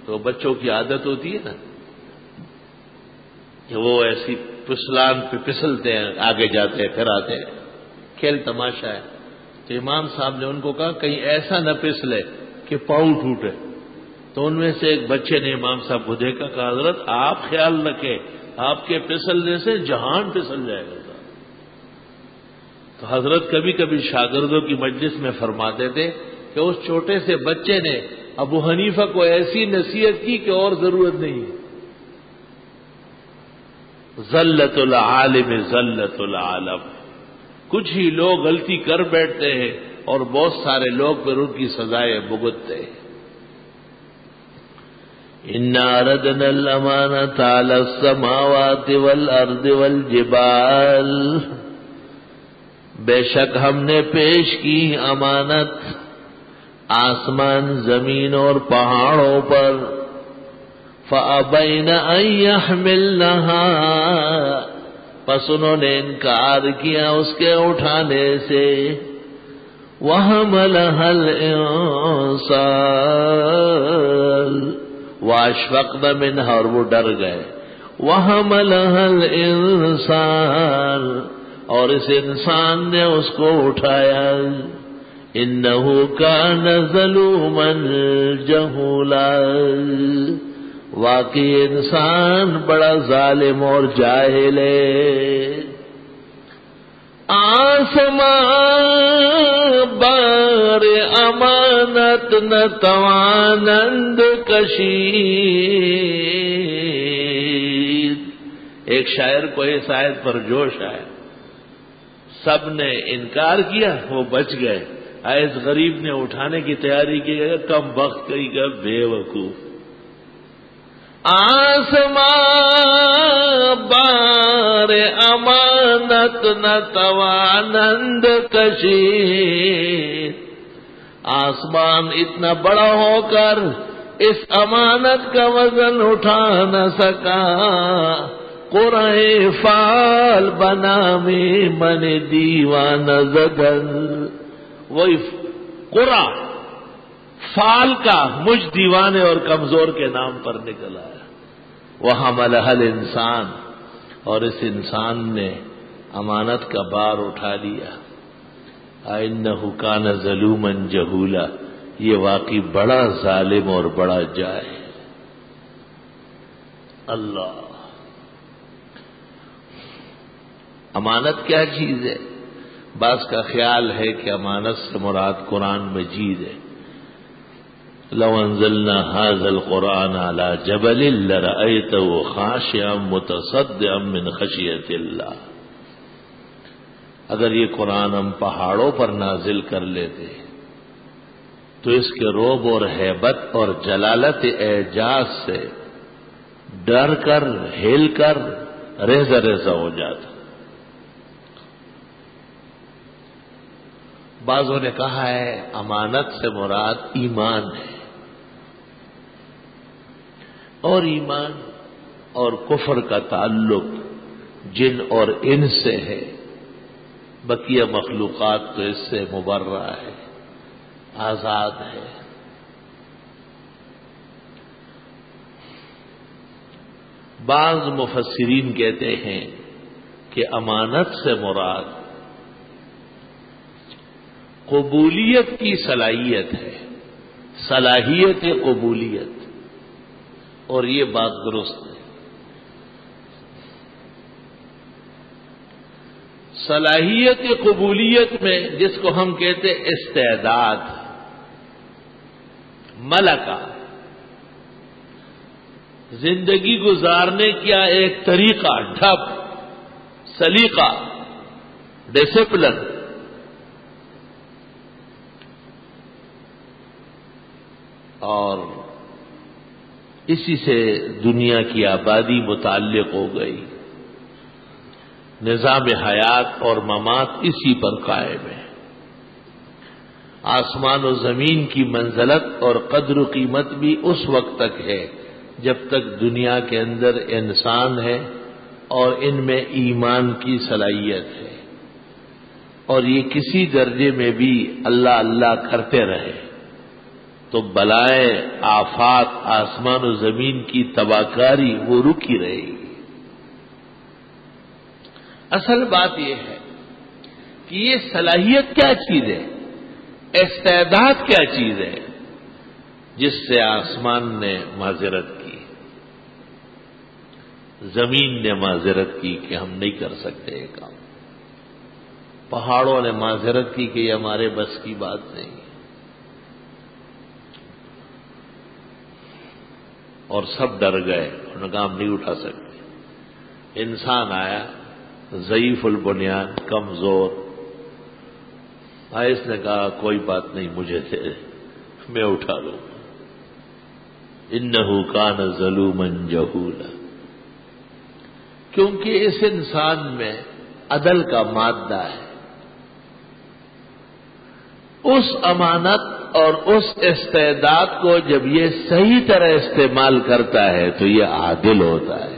تو بچوں کی عادت ہوتی ہے نا کہ وہ ایسی پسلان پہ پسلتے ہیں, آگے جاتے ہیں پھر آتے ہیں, کھیل تماشا ہے. تو امام صاحب نے ان کو کہا کہیں ایسا نہ پسلے کہ پاؤں ٹوٹے. تو ان میں سے ایک بچے نے امام صاحب کو دیکھا, کہا حضرت آپ خیال رکھیں, آپ کے پسلنے سے جہان پسل جائے گا. تو حضرت کبھی کبھی شاگردوں کی مجلس میں فرماتے تھے کہ اس چھوٹے سے بچے نے ابو حنیفہ کو ایسی نصیحت کی کہ اور ضرورت نہیں ہے. ذلت العالم ذلت العالم, کچھ ہی لوگ غلطی کر بیٹھتے ہیں اور بہت سارے لوگ پھر ان کی سزائیں بھگتتے ہیں. اِنَّا عَرَضْنَا الْأَمَانَةَ عَلَى السَّمَاوَاتِ وَالْأَرْضِ وَالْجِبَالِ, بے شک ہم نے پیش کی امانت آسمان, زمین اور پہاڑوں پر. فَأَبَيْنَ أَن يَحْمِلْنَهَا, پس انہوں نے انکار کیا اس کے اٹھانے سے. وَحَمَلَهَا الْإِنسَانُ وَأَشْفَقْنَ مِنْهَا, اور وہ ڈر گئے. وَحَمَلَهَا الْإِنسَانُ, اور اس انسان نے اس کو اٹھایا. إِنَّهُ كَانَ ظَلُومًا جَهُولًا, واقعی انسان بڑا ظالم اور جاہل ہے. آسمان بار امانت نہ توانند کشی, ایک شاعر کو اس آیت پر جوش آیا، سب نے انکار کیا، وہ بچ گئے، اس غریب نے اٹھانے کی تیاری کی، کم وقت کہیں گا بے وقوف۔ آسمان بار امانت نہ توانند کشید، آسمان اتنا بڑا ہو کر اس امانت کا وزن اٹھا نہ سکا، قرآن فال بنا میں من دیوان زدن، وہی قرآ فال کا مجھ دیوانے اور کمزور کے نام پر نکل آیا۔ وحملہ الانسان، اور اس انسان نے امانت کا بار اٹھا لیا۔ انہ کان ظلوما جہولا، یہ واقعی بڑا ظالم اور بڑا جاہل۔ اللہ، امانت کیا چیز ہے؟ بعض کا خیال ہے کہ امانت سے مراد قرآن مجید ہے۔ لو انزلنا هذا القرآن على جبل لرأيته خاشعا متصدعا من خشیۃ اللہ، اگر یہ قرآن ہم پہاڑوں پر نازل کر لیتے تو اس کے رعب اور ہیبت اور جلالت اعجاز سے ڈر کر ہل کر ریزہ ریزہ ہو جاتا۔ بعضوں نے کہا ہے امانت سے مراد ایمان ہے، اور ایمان اور کفر کا تعلق جن اور انس سے ہے، بقیہ مخلوقات تو اس سے مبرہ ہے، آزاد ہے۔ بعض مفسرین کہتے ہیں کہ امانت سے مراد قبولیت کی صلاحیت ہے، صلاحیت قبولیت، اور یہ بات درست ہے۔ صلاحیت قبولیت میں جس کو ہم کہتے استعداد، ملکہ، زندگی گزارنے کا ایک طریقہ، ڈھب، سلیقہ، ڈسپلن، اور اسی سے دنیا کی آبادی متعلق ہو گئی، نظام حیات اور ممات اسی پر قائم ہے۔ آسمان و زمین کی منزلت اور قدر و قیمت بھی اس وقت تک ہے جب تک دنیا کے اندر انسان ہے اور ان میں ایمان کی صلاحیت ہے، اور یہ کسی درجے میں بھی اللہ اللہ کرتے رہے تو بلائے آفات آسمان و زمین کی تباہکاری وہ رکی رہے گی۔ اصل بات یہ ہے کہ یہ صلاحیت کیا چیز ہے، استعداد کیا چیز ہے جس سے آسمان نے معذرت کی، زمین نے معذرت کی کہ ہم نہیں کر سکتے یہ کام، پہاڑوں نے معذرت کی کہ یہ ہمارے بس کی بات نہیں، اور سب ڈر گئے، انہوں نے کہا ہم نہیں اٹھا سکتے۔ انسان آیا ضعیف البنیان، کمزور، اس نے کہا کوئی بات نہیں، مجھے دے، میں اٹھا لوں۔ انہ کان ظلوما جہولا، کیونکہ اس انسان میں عدل کا مادہ ہے، اس امانت اور اس استعداد کو جب یہ صحیح طرح استعمال کرتا ہے تو یہ عادل ہوتا ہے۔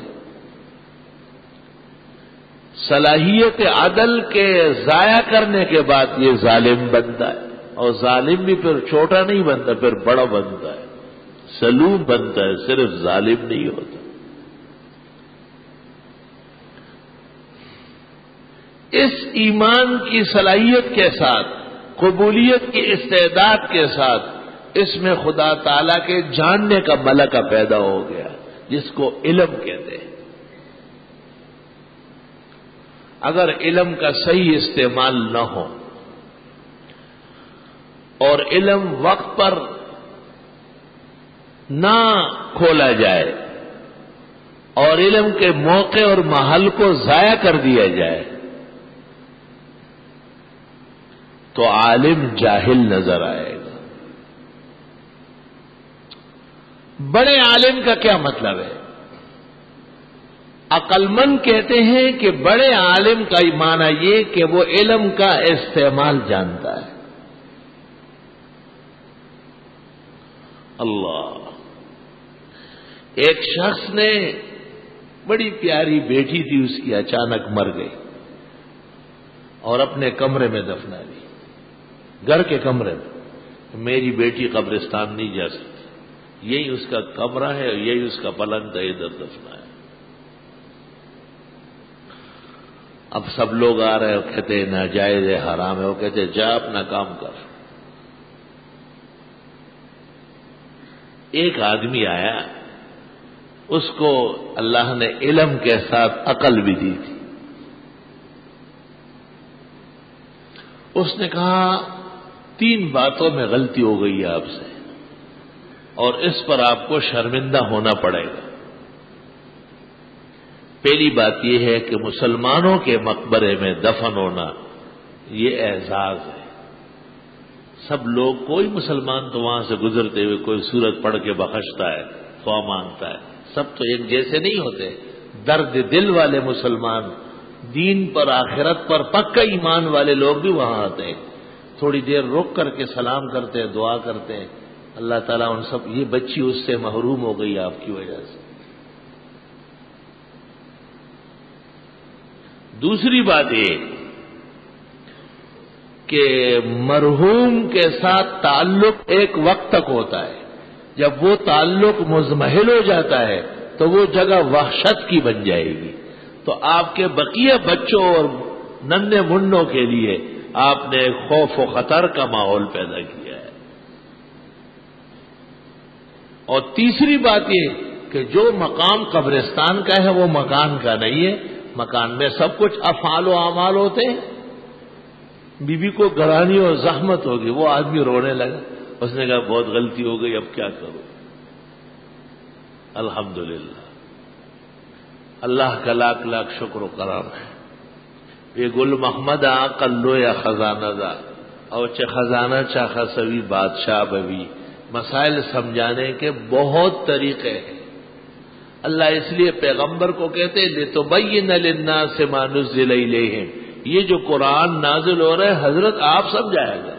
صلاحیت عدل کے ضائع کرنے کے بعد یہ ظالم بنتا ہے، اور ظالم بھی پھر چھوٹا نہیں بنتا، پھر بڑا بنتا ہے، سلوم بنتا ہے، صرف ظالم نہیں ہوتا۔ اس ایمان کی صلاحیت کے ساتھ، قبولیت کی استعداد کے ساتھ، اس میں خدا تعالی کے جاننے کا ملکہ پیدا ہو گیا جس کو علم کہتے ہیں۔ اگر علم کا صحیح استعمال نہ ہو اور علم وقت پر نہ کھولا جائے اور علم کے موقع اور محل کو ضائع کر دیا جائے تو عالم جاہل نظر آئے گا۔ بڑے عالم کا کیا مطلب ہے؟ عقل مند کہتے ہیں کہ بڑے عالم کا معنی یہ کہ وہ علم کا استعمال جانتا ہے۔ اللہ، ایک شخص نے بڑی پیاری بیٹی تھی، اس کی اچانک مر گئی اور اپنے کمرے میں دفنا دی، گھر کے کمرے میں۔ میری بیٹی قبرستان نہیں جا سکتی، یہی اس کا کمرہ ہے اور یہی اس کا پلنگ ہے، ادھر دفنا ہے۔ اب سب لوگ آ رہے ہیں، کہتے ہیں ناجائز ہے، حرام ہے، وہ کہتے ہیں جا اپنا کام کر۔ ایک آدمی آیا، اس کو اللہ نے علم کے ساتھ عقل بھی دی تھی۔ اس نے کہا 3 باتوں میں غلطی ہو گئی ہے آپ سے، اور اس پر آپ کو شرمندہ ہونا پڑے گا۔ پہلی بات یہ ہے کہ مسلمانوں کے مقبرے میں دفن ہونا یہ اعزاز ہے۔ سب لوگ، کوئی مسلمان تو وہاں سے گزرتے ہوئے کوئی سورت پڑھ کے بخشتا ہے، دعا مانگتا ہے، سب تو ایک جیسے نہیں ہوتے۔ درد دل والے مسلمان، دین پر آخرت پر پکا ایمان والے لوگ بھی وہاں آتے ہیں، تھوڑی دیر رک کر کے سلام کرتے ہیں، دعا کرتے ہیں، اللہ تعالیٰ ان سب، یہ بچی اس سے محروم ہو گئی آپ کی وجہ سے۔ دوسری بات یہ کہ مرحوم کے ساتھ تعلق ایک وقت تک ہوتا ہے، جب وہ تعلق مزمحل ہو جاتا ہے تو وہ جگہ وحشت کی بن جائے گی۔ تو آپ کے بقیہ بچوں اور ننھے منوں کے لیے آپ نے خوف و خطر کا ماحول پیدا کیا ہے۔ اور تیسری بات یہ کہ جو مقام قبرستان کا ہے وہ مکان کا نہیں ہے۔ مکان میں سب کچھ افعال و اعمال ہوتے ہیں۔ بی بی کو گرانی اور زحمت ہوگی، وہ آدمی رونے لگا، اس نے کہا بہت غلطی ہو گئی، اب کیا کروں؟ الحمدللہ، اللہ کا لاکھ لاکھ شکر و کرم ہے۔ یہ گل محمد قلو یا خزانہ دا اور چہ خزانہ چا خسوی بادشاہ بوی، مسائل سمجھانے کے بہت طریقے ہیں۔ اللہ اس لیے پیغمبر کو کہتے لِتُبَيِّنَ لِلنَّاسِ مَا نُزِّلَ إِلَيْهِمْ، یہ جو قرآن نازل ہو رہا ہے حضرت آپ سمجھائے گا،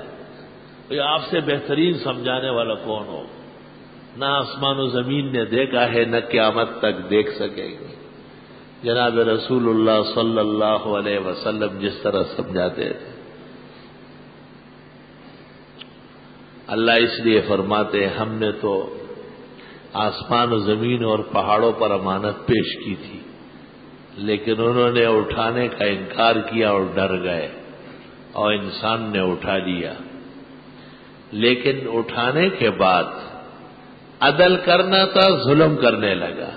یہ آپ سے بہترین سمجھانے والا کون ہو؟ نہ آسمان و زمین نے دیکھا ہے، نہ قیامت تک دیکھ سکے گی۔ جناب رسول اللہ صلی اللہ علیہ وسلم جس طرح سمجھاتے تھے، اللہ اس لیے فرماتے ہیں ہم نے تو آسمان و زمین اور پہاڑوں پر امانت پیش کی تھی، لیکن انہوں نے اٹھانے کا انکار کیا اور ڈر گئے، اور انسان نے اٹھا لیا۔ لیکن اٹھانے کے بعد عدل کرنا تھا، ظلم کرنے لگا،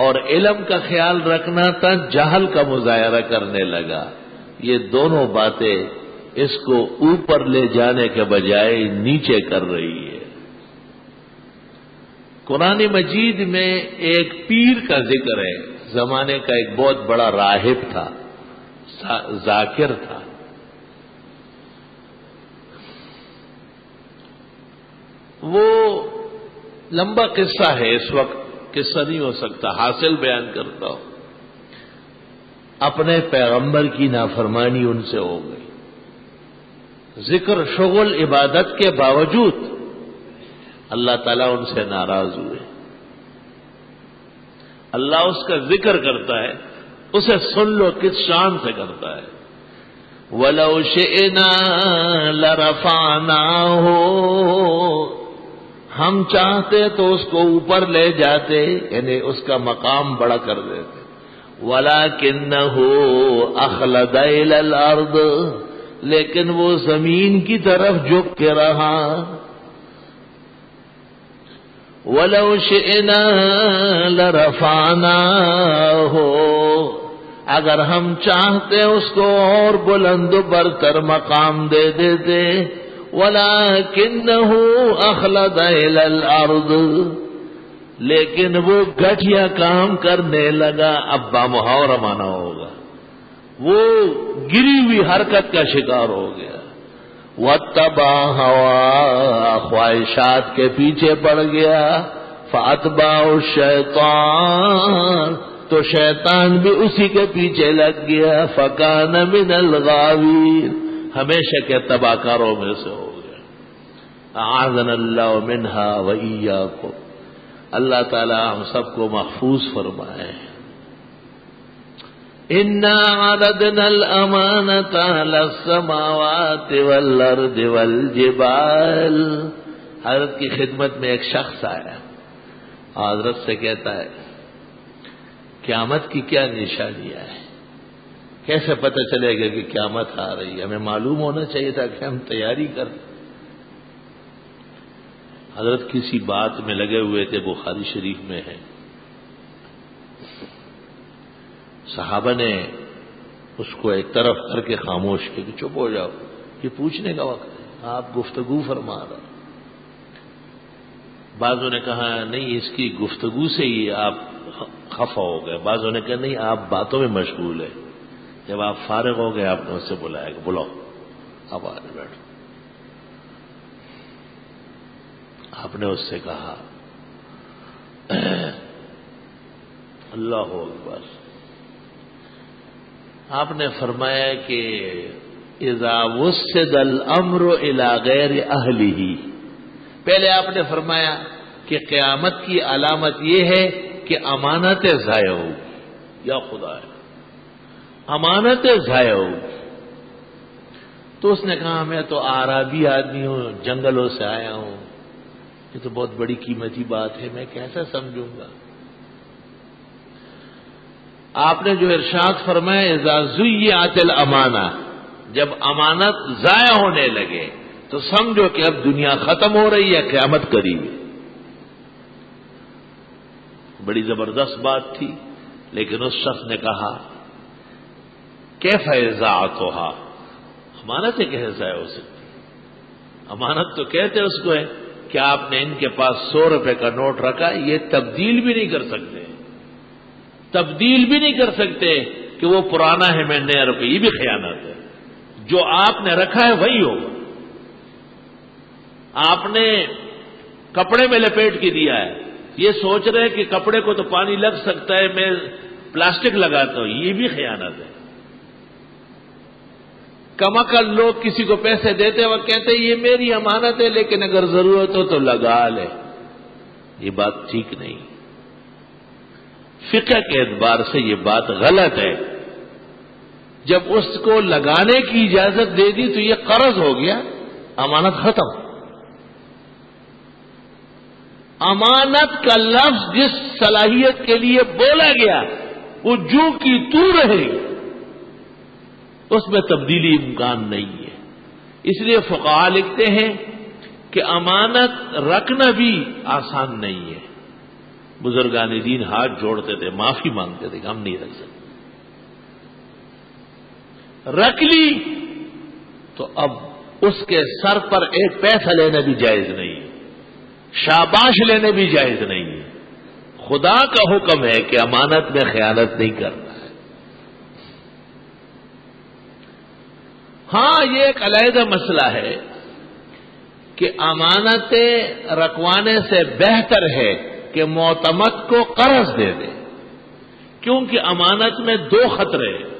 اور علم کا خیال رکھنا تھا، جہل کا مظاہرہ کرنے لگا۔ یہ دونوں باتیں اس کو اوپر لے جانے کے بجائے نیچے کر رہی ہے۔ قرآن مجید میں ایک پیر کا ذکر ہے، زمانے کا ایک بہت بڑا راہب تھا، ذاکر تھا۔ وہ لمبا قصہ ہے، اس وقت قصہ نہیں ہو سکتا، حاصل بیان کرتا ہوں۔ اپنے پیغمبر کی نافرمانی ان سے ہو گئی، ذکر شغل عبادت کے باوجود اللہ تعالیٰ ان سے ناراض ہوئے۔ اللہ اس کا ذکر کرتا ہے، اسے سن لو کس شان سے کرتا ہے۔ وَلَوْ شِئْنَا لَرَفَعْنَاهُ، ہم چاہتے تو اس کو اوپر لے جاتے، یعنی اس کا مقام بڑا کر دیتے۔ وَلَكِنَّهُ أَخْلَدَ إِلَى الْأَرْضِ، لیکن وہ زمین کی طرف جھک کے رہا۔ وَلَوْ شِئْنَا لَرَفَعْنَاهُ، اگر ہم چاہتے اس کو اور بلند و برتر مقام دے دیتے۔ وَلَكِنَّهُ أَخْلَدَ إِلَى الْأَرْضِ، لیکن وہ گٹھیا کام کرنے لگا، اب بامحاورہ مانا ہوگا، وہ گری ہوئی حرکت کا شکار ہو گیا، وَاتَّبَعَ هَوَاهُ، خواہشات کے پیچھے پڑ گیا، فَأَتْبَعَهُ الشَّيْطَانُ، تو شیطان بھی اسی کے پیچھے لگ گیا، فَكَانَ مِنَ الْغَاوِينَ، ہمیشہ کے تباہ کاروں میں سے ہو گیا۔ اعاذنا اللہ منہا وإیاکم، اللہ تعالی ہم سب کو محفوظ فرمائے۔ انا عرضنا الامانۃ علی السماوات والارض والجبال، حضرت کی خدمت میں ایک شخص آیا، حضرت سے کہتا ہے قیامت کی کیا نشانیاں ہیں، کیسے پتہ چلے گا کہ قیامت آ رہی ہے، ہمیں معلوم ہونا چاہیے تھا کہ ہم تیاری کریں۔ حضرت کسی بات میں لگے ہوئے تھے، بخاری شریف میں ہے، صحابہ نے اس کو ایک طرف کر کے خاموش کیا کہ چپ ہو جاؤ، یہ پوچھنے کا وقت ہے، آپ گفتگو فرما رہے۔ بعضوں نے کہا نہیں، اس کی گفتگو سے ہی آپ خفا ہو گئے، بعضوں نے کہا نہیں، آپ باتوں میں مشغول ہیں، جب آپ فارغ ہو گئے آپ نے اس سے بلایا کہ بلاؤ، اب آنے بیٹھو۔ آپ نے اس سے کہا اللہ اکبر، آپ نے فرمایا کہ اذا وسد الامر الى غیر اہلہ، پہلے آپ نے فرمایا کہ قیامت کی علامت یہ ہے کہ امانتیں ضائع ہوگی، یا خدا ہے امانتیں ضائع ہوگی۔ تو اس نے کہا میں تو اعرابی آدمی ہوں، جنگلوں سے آیا ہوں، یہ تو بہت بڑی قیمتی بات ہے، میں کیسا سمجھوں گا۔ آپ نے جو ارشاد فرمایا اذا ضیعت الامانہ، جب امانت ضائع ہونے لگے تو سمجھو کہ اب دنیا ختم ہو رہی ہے، قیامت قریب ہے۔ بڑی زبردست بات تھی، لیکن اس شخص نے کہا کیف اضاعتھا، امانتیں کیسے ضائع ہو سکتی؟ امانت تو کہتے اس کو ہے کہ آپ نے ان کے پاس 100 روپے کا نوٹ رکھا، یہ تبدیل بھی نہیں کر سکتے، تبدیل بھی نہیں کر سکتے کہ وہ پرانا ہے میں نیا روپے، یہ بھی خیانت ہے۔ جو آپ نے رکھا ہے وہی ہوگا۔ آپ نے کپڑے میں لپیٹ کے دیا ہے، یہ سوچ رہے کہ کپڑے کو تو پانی لگ سکتا ہے، میں پلاسٹک لگاتا ہوں، یہ بھی خیانت ہے۔ کماکل لوگ کسی کو پیسے دیتے وقت کہتے ہیں یہ میری امانت ہے، لیکن اگر ضرورت ہو تو لگا لے، یہ بات ٹھیک نہیں۔ فقہ کے اعتبار سے یہ بات غلط ہے۔ جب اس کو لگانے کی اجازت دے دی تو یہ قرض ہو گیا، امانت ختم۔ امانت کا لفظ جس صلاحیت کے لیے بولا گیا وہ جو کی تو رہے، اس میں تبدیلی امکان نہیں ہے۔ اس لیے فقہاء لکھتے ہیں کہ امانت رکھنا بھی آسان نہیں ہے۔ بزرگان دین ہاتھ جوڑتے تھے، معافی مانگتے تھے کہ ہم نہیں رکھ سکتے۔ رکھ لی تو اب اس کے سر پر ایک پیسہ لینا بھی جائز نہیں، شاباش لینے بھی جائز نہیں ہے۔ خدا کا حکم ہے کہ امانت میں خیانت نہیں کرنا ہے۔ ہاں یہ ایک علیحدہ مسئلہ ہے کہ امانتیں رکھوانے سے بہتر ہے کہ معتمد کو قرض دے دے، کیونکہ امانت میں 2 خطرے ہیں۔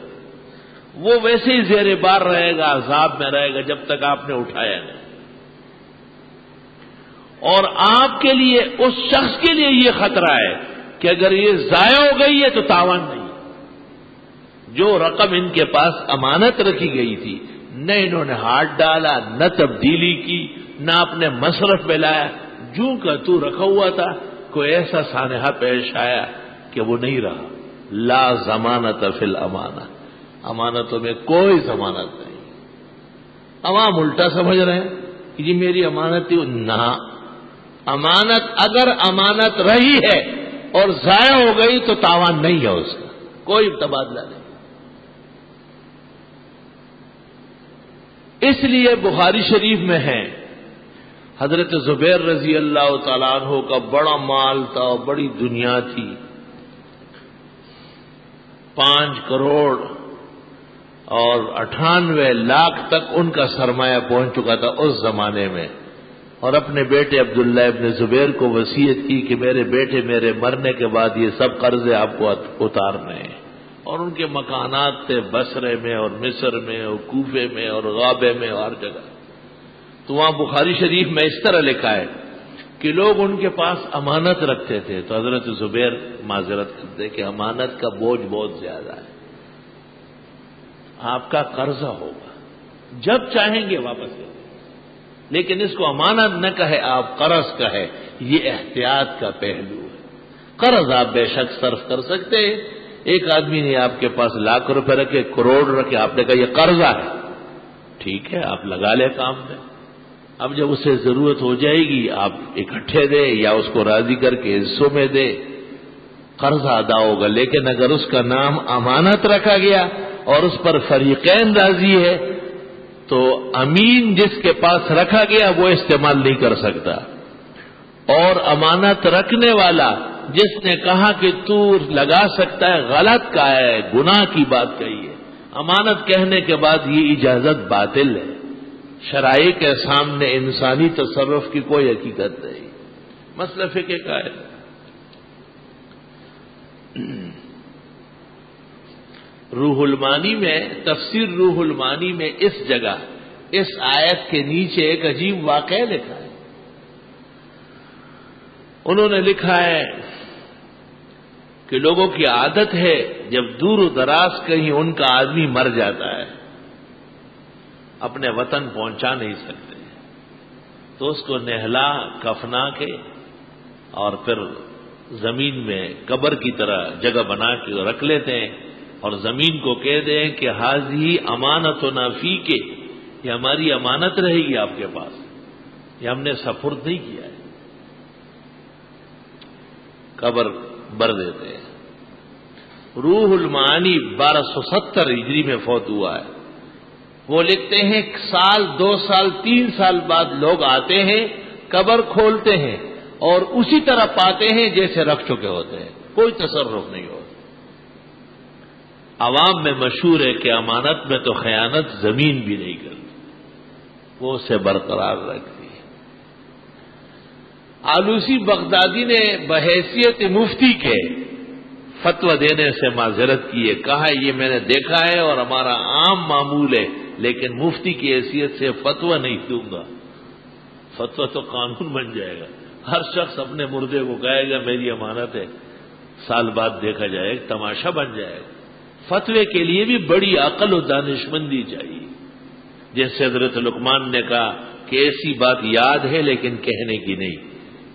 وہ ویسے ہی زیر بار رہے گا، عذاب میں رہے گا جب تک آپ نے اٹھایا نہیں، اور آپ کے لیے اس شخص کے لیے یہ خطرہ ہے کہ اگر یہ ضائع ہو گئی ہے تو تاوان نہیں۔ جو رقم ان کے پاس امانت رکھی گئی تھی، نہ انہوں نے ہاتھ ڈالا، نہ تبدیلی کی، نہ اپنے مصرف میں لایا، جو کا تو رکھا ہوا تھا، کوئی ایسا سانحہ پیش آیا کہ وہ نہیں رہا۔ لا ضمانت فی الامانہ، امانتوں میں کوئی ضمانت نہیں۔ عوام الٹا سمجھ رہے ہیں کہ جی میری امانت تھی، نہ، امانت اگر امانت رہی ہے اور ضائع ہو گئی تو تاوان نہیں ہے، اس کا کوئی تبادلہ نہیں۔ اس لیے بخاری شریف میں ہے حضرت زبیر رضی اللہ تعالیٰ عنہ کا بڑا مال تھا اور بڑی دنیا تھی، 5 کروڑ اور 98 لاکھ تک ان کا سرمایہ پہنچ چکا تھا اس زمانے میں، اور اپنے بیٹے عبداللہ ابن زبیر کو وصیت کی کہ میرے بیٹے میرے مرنے کے بعد یہ سب قرضے آپ کو اتارنے ہیں، اور ان کے مکانات تھے بصرے میں اور مصر میں اور کوفے میں اور غابے میں اور ہر جگہ۔ تو وہاں بخاری شریف میں اس طرح لکھا ہے کہ لوگ ان کے پاس امانت رکھتے تھے، تو حضرت زبیر معذرت کرتے کہ امانت کا بوجھ بہت زیادہ ہے، آپ کا قرضہ ہوگا، جب چاہیں گے واپس کریں، لیکن اس کو امانت نہ کہے آپ قرض کہے، یہ احتیاط کا پہلو ہے۔ قرض آپ بے شک صرف کر سکتے ہیں، ایک آدمی نے آپ کے پاس لاکھ روپے رکھے، کروڑ رکھے، آپ نے کہا یہ قرضہ ہے، ٹھیک ہے آپ لگا لے کام میں، اب جب اسے ضرورت ہو جائے گی آپ اکٹھے دے یا اس کو راضی کر کے حصوں میں دے، قرض ادا ہوگا۔ لیکن اگر اس کا نام امانت رکھا گیا اور اس پر فریقین راضی ہے تو امین جس کے پاس رکھا گیا وہ استعمال نہیں کر سکتا، اور امانت رکھنے والا جس نے کہا کہ تو لگا سکتا ہے غلط کہا ہے، گناہ کی بات کہی ہے، امانت کہنے کے بعد یہ اجازت باطل ہے، شرائع کے سامنے انسانی تصرف کی کوئی حقیقت نہیں۔ مسئلہ فقہ کا ہے۔ روح المانی میں، تفسیر روح المانی میں اس جگہ اس آیت کے نیچے ایک عجیب واقعہ لکھا ہے۔ انہوں نے لکھا ہے کہ لوگوں کی عادت ہے جب دور و دراز کہیں ان کا آدمی مر جاتا ہے، اپنے وطن پہنچا نہیں سکتے، تو اس کو نہلا کفنا کے اور پھر زمین میں قبر کی طرح جگہ بنا کے رکھ لیتے ہیں، اور زمین کو کہہ دیں کہ حاضی امانتنا فیک، یہ ہماری امانت رہے گی آپ کے پاس، یہ ہم نے سپرد نہیں کیا ہے، قبر بھر دیتے ہیں۔ روح المعانی 1270 ہجری میں فوت ہوا ہے، وہ لکھتے ہیں سال 2 سال 3 سال بعد لوگ آتے ہیں، قبر کھولتے ہیں اور اسی طرح پاتے ہیں جیسے رکھ چکے ہوتے ہیں، کوئی تصرف نہیں ہوتا۔ عوام میں مشہور ہے کہ امانت میں تو خیانت زمین بھی نہیں کرتی، وہ اسے برقرار رکھتی ہے۔ آلوسی بغدادی نے بحیثیت مفتی کے فتویٰ دینے سے معذرت کی ہے، کہا یہ میں نے دیکھا ہے اور ہمارا عام معمول ہے، لیکن مفتی کی حیثیت سے فتویٰ نہیں دوں گا، فتویٰ تو قانون بن جائے گا، ہر شخص اپنے مردے کو کہے گا میری امانت ہے، سال بعد دیکھا جائے گا، تماشا بن جائے گا۔ فتوے کے لیے بھی بڑی عقل و دانشمندی چاہیے، جیسے حضرت لقمان نے کہا کہ ایسی بات یاد ہے لیکن کہنے کی نہیں،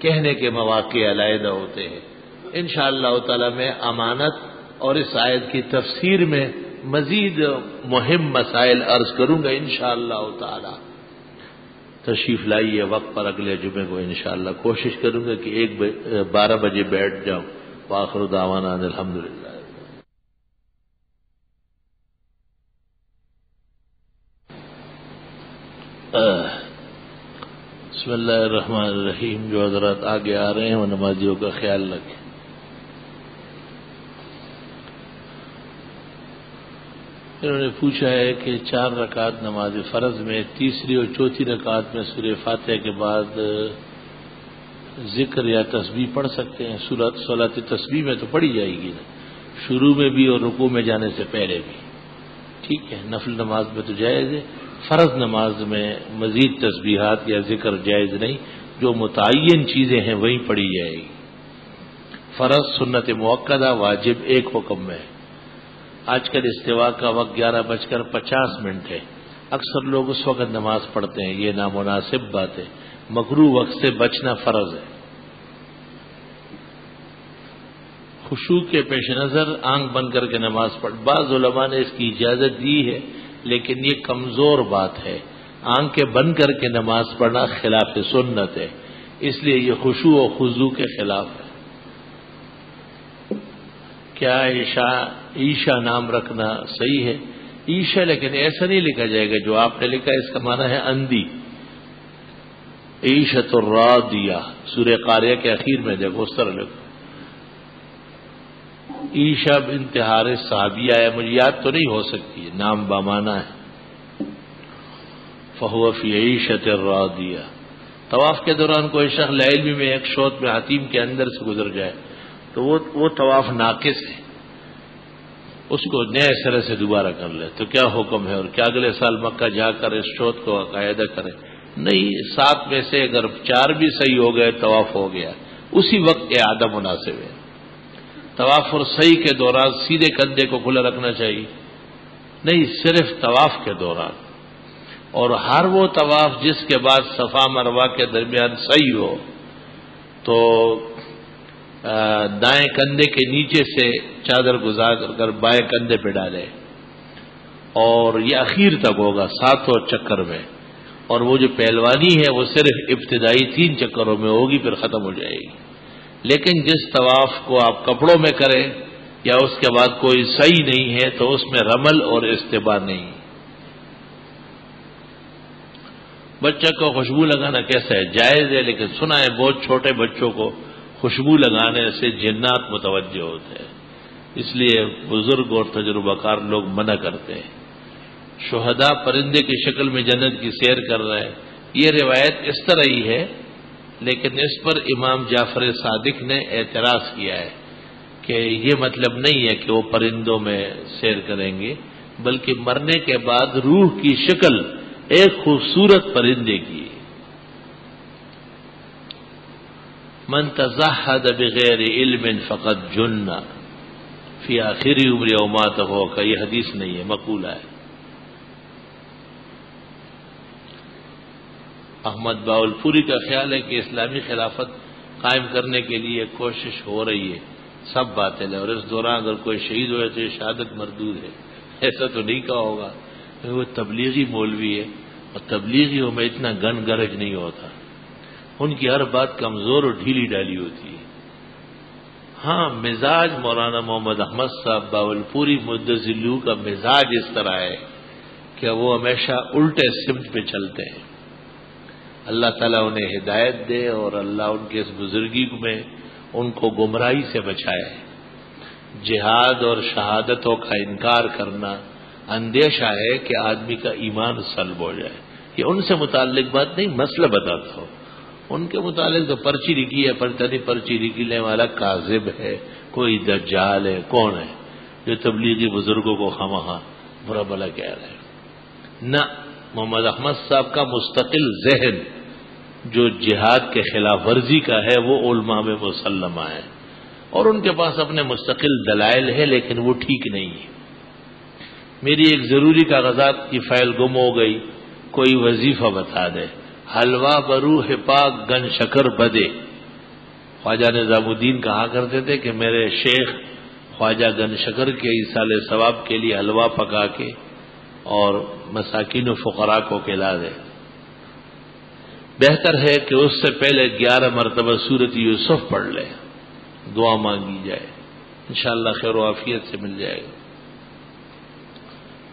کہنے کے مواقع علیحدہ ہوتے ہیں۔ انشاءاللہ تعالی میں امانت اور اس آیت کی تفسیر میں مزید مہم مسائل عرض کروں گا انشاءاللہ تعالی۔ تشریف لائیے وقت پر، اگلے جمعے کو انشاءاللہ کوشش کروں گا کہ 12 بجے بیٹھ جاؤں۔ وآخر دعوانا الحمدللہ۔ بسم اللہ الرحمن الرحیم۔ جو حضرات آگے آ رہے ہیں وہ نمازیوں کا خیال رکھیں۔ انہوں نے پوچھا ہے کہ 4 رکعت نماز فرض میں تیسری اور چوتھی رکعت میں سورہ فاتحہ کے بعد ذکر یا تسبیح پڑھ سکتے ہیں؟ صلاۃ تسبیح میں تو پڑھی جائے گی نا، شروع میں بھی اور رکوع میں جانے سے پہلے بھی، ٹھیک ہے، نفل نماز میں تو جائز ہے، فرض نماز میں مزید تسبیحات یا ذکر جائز نہیں، جو متعین چیزیں ہیں وہی پڑھی جائے گی۔ فرض سنت مؤکدہ، واجب ایک حکم میں ہے۔ آج کل استوا کا وقت 11:50 ہے، اکثر لوگ اس وقت نماز پڑھتے ہیں، یہ نامناسب بات ہے، مکروہ وقت سے بچنا فرض ہے۔ خشوع کے پیش نظر آنکھ بند کر کے نماز پڑھ، بعض علماء نے اس کی اجازت دی ہے، لیکن یہ کمزور بات ہے، آنکھیں بند کر کے نماز پڑھنا خلاف سنت ہے، اس لیے یہ خشوع و خضوع کے خلاف ہے۔ کیا عیشا نام رکھنا صحیح ہے؟ عیشا، لیکن ایسا نہیں لکھا جائے گا جو آپ نے لکھا، اس کا معنی ہے اندھی، عیشت الراضیہ، سورہ قاریہ کے اخیر میں دیکھو اس طرح لکھو، عیشہ بنت حارث صحابیہ ہے، مجھے یاد تو نہیں ہو سکتی، نام بامانہ ہے، فہو فی عیشت الراضیہ۔ طواف کے دوران کوئی شخص لعلمی میں ایک شوط میں حتیم کے اندر سے گزر جائے تو وہ طواف ناقص ہے، اس کو نئے سرے سے دوبارہ کر لے تو کیا حکم ہے؟ اور کیا اگلے سال مکہ جا کر اس شوط کو قاعدہ کرے؟ نہیں، 7 میں سے اگر 4 بھی صحیح ہو گئے طواف ہو گیا، اسی وقت اعادہ مناسب ہے۔ طواف اور سعی کے دوران سیدھے کندھے کو کھلا رکھنا چاہیے، نہیں، صرف طواف کے دوران، اور ہر وہ طواف جس کے بعد صفا مروہ کے درمیان سعی ہو تو دائیں کندھے کے نیچے سے چادر گزار کر بائیں کندھے پہ ڈالے، اور یہ اخیر تک ہوگا 7 چکر میں، اور وہ جو پہلوانی ہے وہ صرف ابتدائی 3 چکروں میں ہوگی، پھر ختم ہو جائے گی۔ لیکن جس طواف کو آپ کپڑوں میں کریں یا اس کے بعد کوئی سعی نہیں ہے تو اس میں رمل اور استباء نہیں۔ بچہ کو خوشبو لگانا کیسا ہے؟ جائز ہے، لیکن سنا ہے بہت چھوٹے بچوں کو خوشبو لگانے سے جنات متوجہ ہوتے ہیں، اس لیے بزرگ اور تجربہ کار لوگ منع کرتے ہیں۔ شہداء پرندے کی شکل میں جنت کی سیر کر رہے ہیں، یہ روایت اس طرح ہی ہے، لیکن اس پر امام جعفر صادق نے اعتراض کیا ہے کہ یہ مطلب نہیں ہے کہ وہ پرندوں میں سیر کریں گے، بلکہ مرنے کے بعد روح کی شکل ایک خوبصورت پرندے کی۔ من تزہد بغیر علم فقد جن فی آخر عمر او مات ہو کا یہ حدیث نہیں ہے، مقولہ ہے۔ احمد باولپوری کا خیال ہے کہ اسلامی خلافت قائم کرنے کے لیے کوشش ہو رہی ہے، سب باطل ہے، اور اس دوران اگر کوئی شہید ہوئے تو یہ شہادت مردود ہے۔ ایسا تو نہیں کہا ہوگا، وہ تبلیغی مولوی ہے، اور تبلیغیوں میں اتنا گن گرج نہیں ہوتا، ان کی ہر بات کمزور اور ڈھیلی ڈالی ہوتی ہے۔ ہاں، مزاج مولانا محمد احمد صاحب باولپوری مدظلو کا مزاج اس طرح ہے کہ وہ ہمیشہ الٹے سمت پہ چلتے ہیں۔ اللہ تعالیٰ انہیں ہدایت دے اور اللہ ان کے اس بزرگی میں ان کو گمراہی سے بچائے۔ جہاد اور شہادتوں کا انکار کرنا اندیشہ ہے کہ آدمی کا ایمان سلب ہو جائے، یہ ان سے متعلق بات نہیں، مسئلہ بتاتا ہوں۔ ان کے متعلق تو پرچی لکھی ہے، پتہ نہیں پرچی لکھنے والا کاذب ہے، کوئی دجال ہے، کون ہے جو تبلیغی بزرگوں کو خواہاں برا بلا کہہ رہے ہیں؟ نہ، محمد احمد صاحب کا مستقل ذہن جو جہاد کے خلاف ورزی کا ہے وہ علماء میں مسلمہ ہے، اور ان کے پاس اپنے مستقل دلائل ہے، لیکن وہ ٹھیک نہیں ہے۔ میری ایک ضروری کاغذات کی فائل گم ہو گئی، کوئی وظیفہ بتا دے۔ حلوہ بروح پاک گن شکر بدے، خواجہ نظام الدین کہا کرتے تھے کہ میرے شیخ خواجہ گن شکر کے ایصال ثواب کے لیے حلوہ پکا کے اور مساکین و فقراء کو کھلا دے۔ بہتر ہے کہ اس سے پہلے 11 مرتبہ سورۃ یوسف پڑھ لے، دعا مانگی جائے، انشاءاللہ خیر و عافیت سے مل جائے گا۔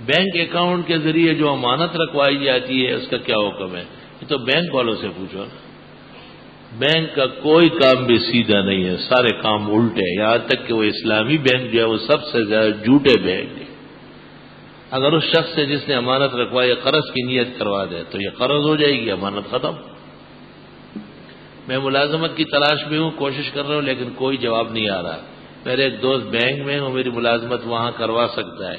بینک اکاؤنٹ کے ذریعے جو امانت رکھوائی جاتی ہے اس کا کیا حکم ہے؟ یہ تو بینک والوں سے پوچھو نا۔ بینک کا کوئی کام بھی سیدھا نہیں ہے، سارے کام الٹے ہیں، یہاں تک کہ وہ اسلامی بینک جو ہے وہ سب سے زیادہ جھوٹے بینک ہے۔ اگر اس شخص سے جس نے امانت رکھوائی قرض کی نیت کروا دے تو یہ قرض ہو جائے گی، امانت ختم۔ میں ملازمت کی تلاش میں ہوں، کوشش کر رہا ہوں، لیکن کوئی جواب نہیں آ رہا۔ میرے ایک دوست بینک میں ہوں، میری ملازمت وہاں کروا سکتا ہے،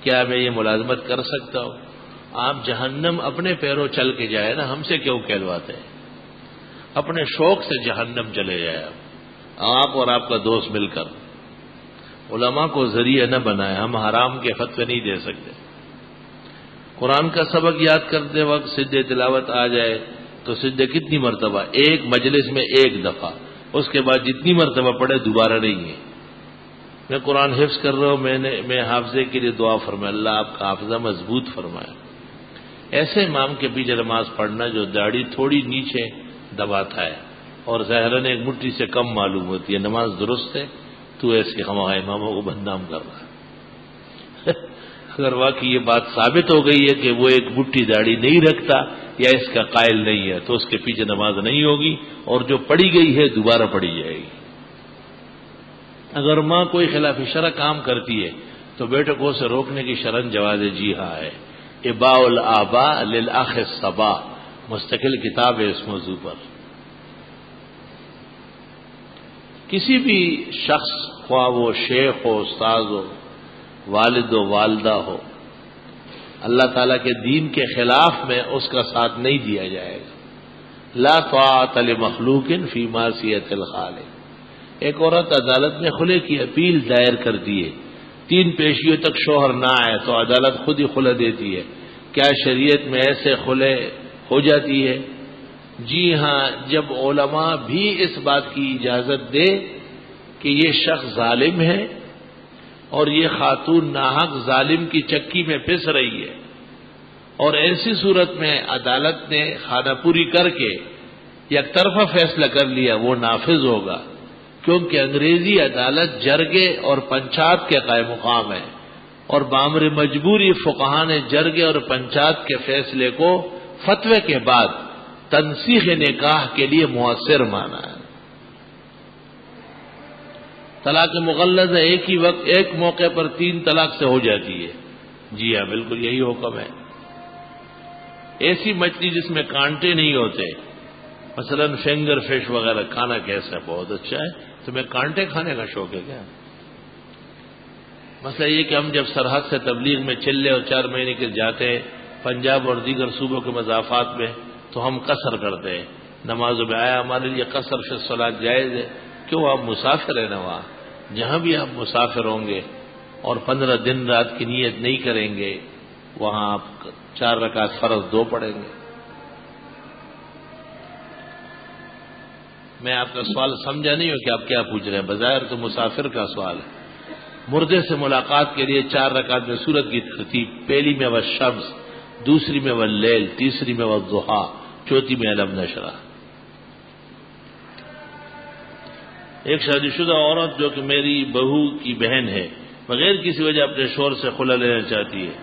کیا میں یہ ملازمت کر سکتا ہوں؟ آپ جہنم اپنے پیروں چل کے جائے نا، ہم سے کیوں کہلواتے ہیں؟ اپنے شوق سے جہنم چلے جائے آپ اور آپ کا دوست مل کر۔ علماء کو ذریعہ نہ بنائے، ہم حرام کے فتوے نہیں دے سکتے۔ قرآن کا سبق یاد کرتے وقت سجدے تلاوت آ جائے تو سجدے کتنی مرتبہ؟ ایک مجلس میں ایک دفعہ، اس کے بعد جتنی مرتبہ پڑھے دوبارہ نہیں ہے۔ میں قرآن حفظ کر رہا ہوں، میں حافظے کے لیے دعا فرمائے، اللہ آپ کا حافظہ مضبوط فرمائے۔ ایسے امام کے پیچھے نماز پڑھنا جو داڑھی تھوڑی نیچے دباتا ہے اور ظاہراً ایک مٹھی سے کم معلوم ہوتی ہے، نماز درست ہے، تو ایسے ہمارے اماموں کو بدنام کر رہا ہے۔ اگر واقعی یہ بات ثابت ہو گئی ہے کہ وہ ایک بٹھی داڑھی نہیں رکھتا یا اس کا قائل نہیں ہے تو اس کے پیچھے نماز نہیں ہوگی، اور جو پڑھی گئی ہے دوبارہ پڑھی جائے گی۔ اگر ماں کوئی خلاف شرع کام کرتی ہے تو بیٹوں کو اسے روکنے کی شرعاً جواز جی ہاں ہے۔ اباء الآباء للأخ الصبا، مستقل کتاب ہے اس موضوع پر۔ کسی بھی شخص، خواہ وہ شیخ ہو، استاذ ہو، والد و والدہ ہو، اللہ تعالیٰ کے دین کے خلاف میں اس کا ساتھ نہیں دیا جائے گا۔ لا طاعۃ لمخلوق فی معصیۃ الخالق۔ ایک عورت عدالت میں خلع کی اپیل دائر کر دیے، 3 پیشیوں تک شوہر نہ آئے تو عدالت خود ہی خلع دیتی ہے، کیا شریعت میں ایسے خلع ہو جاتی ہے؟ جی ہاں، جب علماء بھی اس بات کی اجازت دے کہ یہ شخص ظالم ہے اور یہ خاتون ناحق ظالم کی چکی میں پس رہی ہے، اور ایسی صورت میں عدالت نے خانہ پوری کر کے یک طرفہ فیصلہ کر لیا، وہ نافذ ہوگا، کیونکہ انگریزی عدالت جرگے اور پنچایت کے قائم مقام ہے، اور بامر مجبوری فقہا نے جرگے اور پنچایت کے فیصلے کو فتوے کے بعد تنسیخ نکاح کے لیے مؤثر مانا ہے۔ طلاق مغلظہ ایک ہی وقت ایک موقع پر 3 طلاق سے ہو جاتی ہے۔ جی ہاں، بالکل یہی حکم ہے۔ ایسی مچھلی جس میں کانٹے نہیں ہوتے، مثلا فنگر فش وغیرہ، کھانا کیسا ہے؟ بہت اچھا ہے، تمہیں کانٹے کھانے کا شوق ہے کیا؟ مسئلہ یہ کہ ہم جب سرحد سے تبلیغ میں چلے اور 4 مہینے کے جاتے ہیں پنجاب اور دیگر صوبوں کے مضافات میں، تو ہم قصر کرتے ہیں، نمازوں میں آیا ہمارے لیے قصر فی الصلاۃ جائز ہے۔ کیوں؟ آپ مسافر ہیں نا، وہاں جہاں بھی آپ مسافر ہوں گے اور 15 دن رات کی نیت نہیں کریں گے، وہاں آپ 4 رکعت فرض 2 پڑھیں گے۔ میں آپ کا سوال سمجھا نہیں ہوں کہ آپ کیا پوچھ رہے ہیں، بظاہر تو مسافر کا سوال ہے۔ مردے سے ملاقات کے لیے 4 رکعت میں سورت کی ترتیب، پہلی میں والشمس، دوسری میں واللیل، تیسری میں والضحیٰ، چوتھی میں علم نشرہ۔ ایک شادی شدہ عورت جو کہ میری بہو کی بہن ہے، بغیر کسی وجہ اپنے شوہر سے خلع لینا چاہتی ہے۔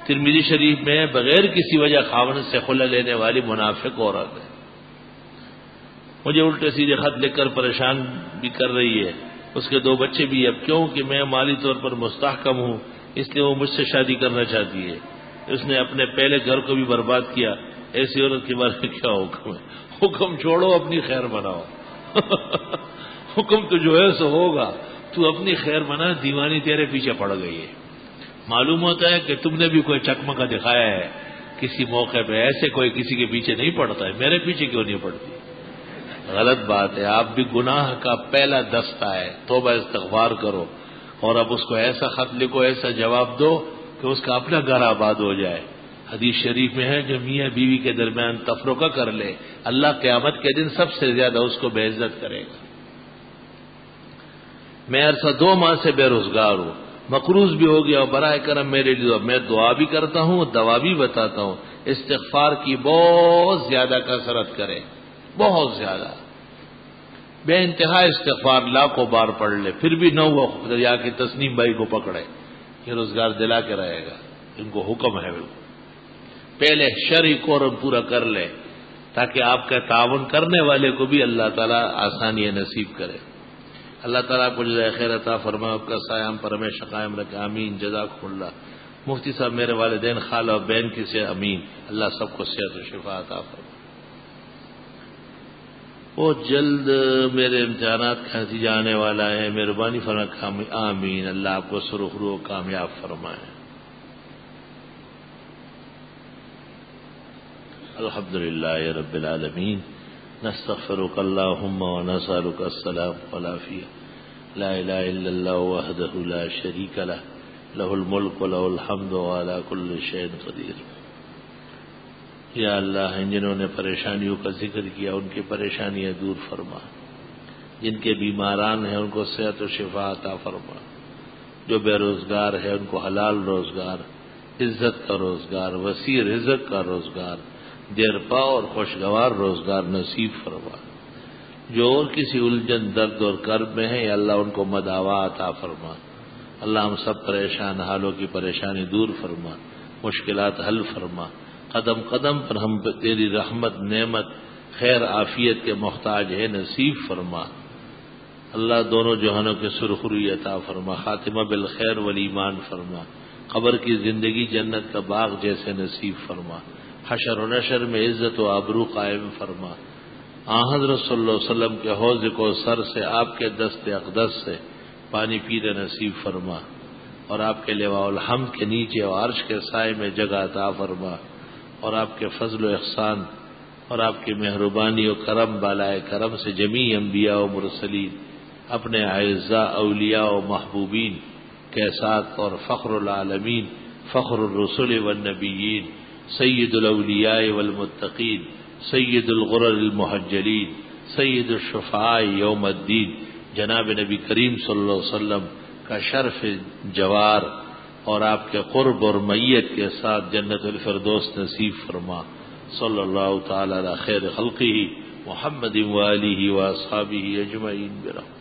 ترمذی شریف میں بغیر کسی وجہ خاوند سے خلع لینے والی منافق عورت ہے۔ مجھے الٹے سیدھے خط لکھ کر پریشان بھی کر رہی ہے، اس کے 2 بچے بھی۔ اب کیوں کہ میں مالی طور پر مستحکم ہوں، اس لیے وہ مجھ سے شادی کرنا چاہتی ہے۔ اس نے اپنے پہلے گھر کو بھی برباد کیا۔ ایسی عورت کے بارے میں کیا حکم ہے؟ حکم چھوڑو، اپنی خیر بناؤ۔ حکم تو جو ہے سو ہوگا، تو اپنی خیر بنا، دیوانی تیرے پیچھے پڑ گئی ہے۔ معلوم ہوتا ہے کہ تم نے بھی کوئی چکمکا دکھایا ہے کسی موقع پہ، ایسے کوئی کسی کے پیچھے نہیں پڑتا ہے، میرے پیچھے کیوں نہیں پڑتی؟ غلط بات ہے، آپ بھی گناہ کا پہلا دستہ ہے، توبہ استغفار کرو، اور اب اس کو ایسا خط لکھو، ایسا جواب دو کہ اس کا اپنا گھر آباد ہو جائے۔ حدیث شریف میں ہے جو میاں بیوی کے درمیان تفرقہ کر لے، اللہ قیامت کے دن سب سے زیادہ اس کو بے عزت کرے گا۔ میں عرصہ 2 ماہ سے بے روزگار ہوں، مقروض بھی ہو گیا، اور براہ کرم میرے لیے میں دعا بھی کرتا ہوں، دوا بھی بتاتا ہوں۔ استغفار کی بہت زیادہ کثرت کرے، بہت زیادہ، بے انتہا استغفار، لاکھوں بار پڑھ لے، پھر بھی نہ ہوا دریا کے تسنیم بھائی کو پکڑے، یہ روزگار دلا کے رہے گا، ان کو حکم ہے۔ بالکل پہلے شرعی قرب پورا کر لے تاکہ آپ کا تعاون کرنے والے کو بھی اللہ تعالیٰ آسانی نصیب کرے۔ اللہ تعالیٰ کو جزائے خیر عطا فرمائے، آپ کا سایہ ہم پر ہمیشہ قائم رکھے، آمین، جزاکم اللہ۔ مفتی صاحب میرے والدین، خالہ اور بہن کی سے امین، اللہ سب کو صحت و شفا عطا فرمائے۔ وہ جلد میرے امتحانات کا نتیجہ آنے والا ہے، مہربانی فرمائے، آمین، اللہ آپ کو سرخرو و کامیاب فرمائے۔ الحمدللہ رب العالمین، نستغفرک اللہم ونسألک السلام والعافیہ، لا الہ الا اللہ وحدہ لا شریک لہ، لہ الملک ولہ الحمد وعلی کل شیء قدیر۔ یا اللہ، جنہوں نے پریشانیوں کا ذکر کیا ان کی پریشانیاں دور فرما، جن کے بیماران ہیں ان کو صحت و شفا عطا فرما، جو بے روزگار ہے ان کو حلال روزگار، عزت کا روزگار، وسیع رزق کا روزگار، دیرپا اور خوشگوار روزگار نصیب فرما، جو اور کسی الجھن، درد اور کرب میں ہیں یا اللہ ان کو مداوا عطا فرما، اللہ ہم سب پریشان حالوں کی پریشانی دور فرما، مشکلات حل فرما، قدم قدم پر ہم تیری رحمت نعمت خیر عافیت کے محتاج ہے، نصیب فرما۔ اللہ دونوں جہانوں کے سرخروی عطا فرما، خاتمہ بالخیر والایمان فرما، قبر کی زندگی جنت کا باغ جیسے نصیب فرما، حشر و نشر میں عزت و آبرو قائم فرما۔ حضرت صلی اللہ علیہ وسلم کے حوض کو سر سے آپ کے دست اقدس سے پانی پینا نصیب فرما، اور آپ کے لواء الحمد کے نیچے اور عرش کے سائے میں جگہ عطا فرما، اور آپ کے فضل و احسان اور آپ کی مہربانی و کرم بالائے کرم سے جمیع انبیاء و مرسلین اپنے اعزاء اولیاء و محبوبین کے ساتھ، اور فخر العالمین فخر الرسل والنبیین سید الاولیاء والمتقین سید الغرر المحجلین سید الشفعاء یوم الدین جناب نبی کریم صلی اللہ علیہ وسلم کا شرف جوار اور آپ کے قرب اور میت کے ساتھ جنت الفردوس نصیب فرما۔ صلی اللہ تعالی علی خیر خلقہ محمد و آلہ و اصحابہ اجمعین برحمتہ۔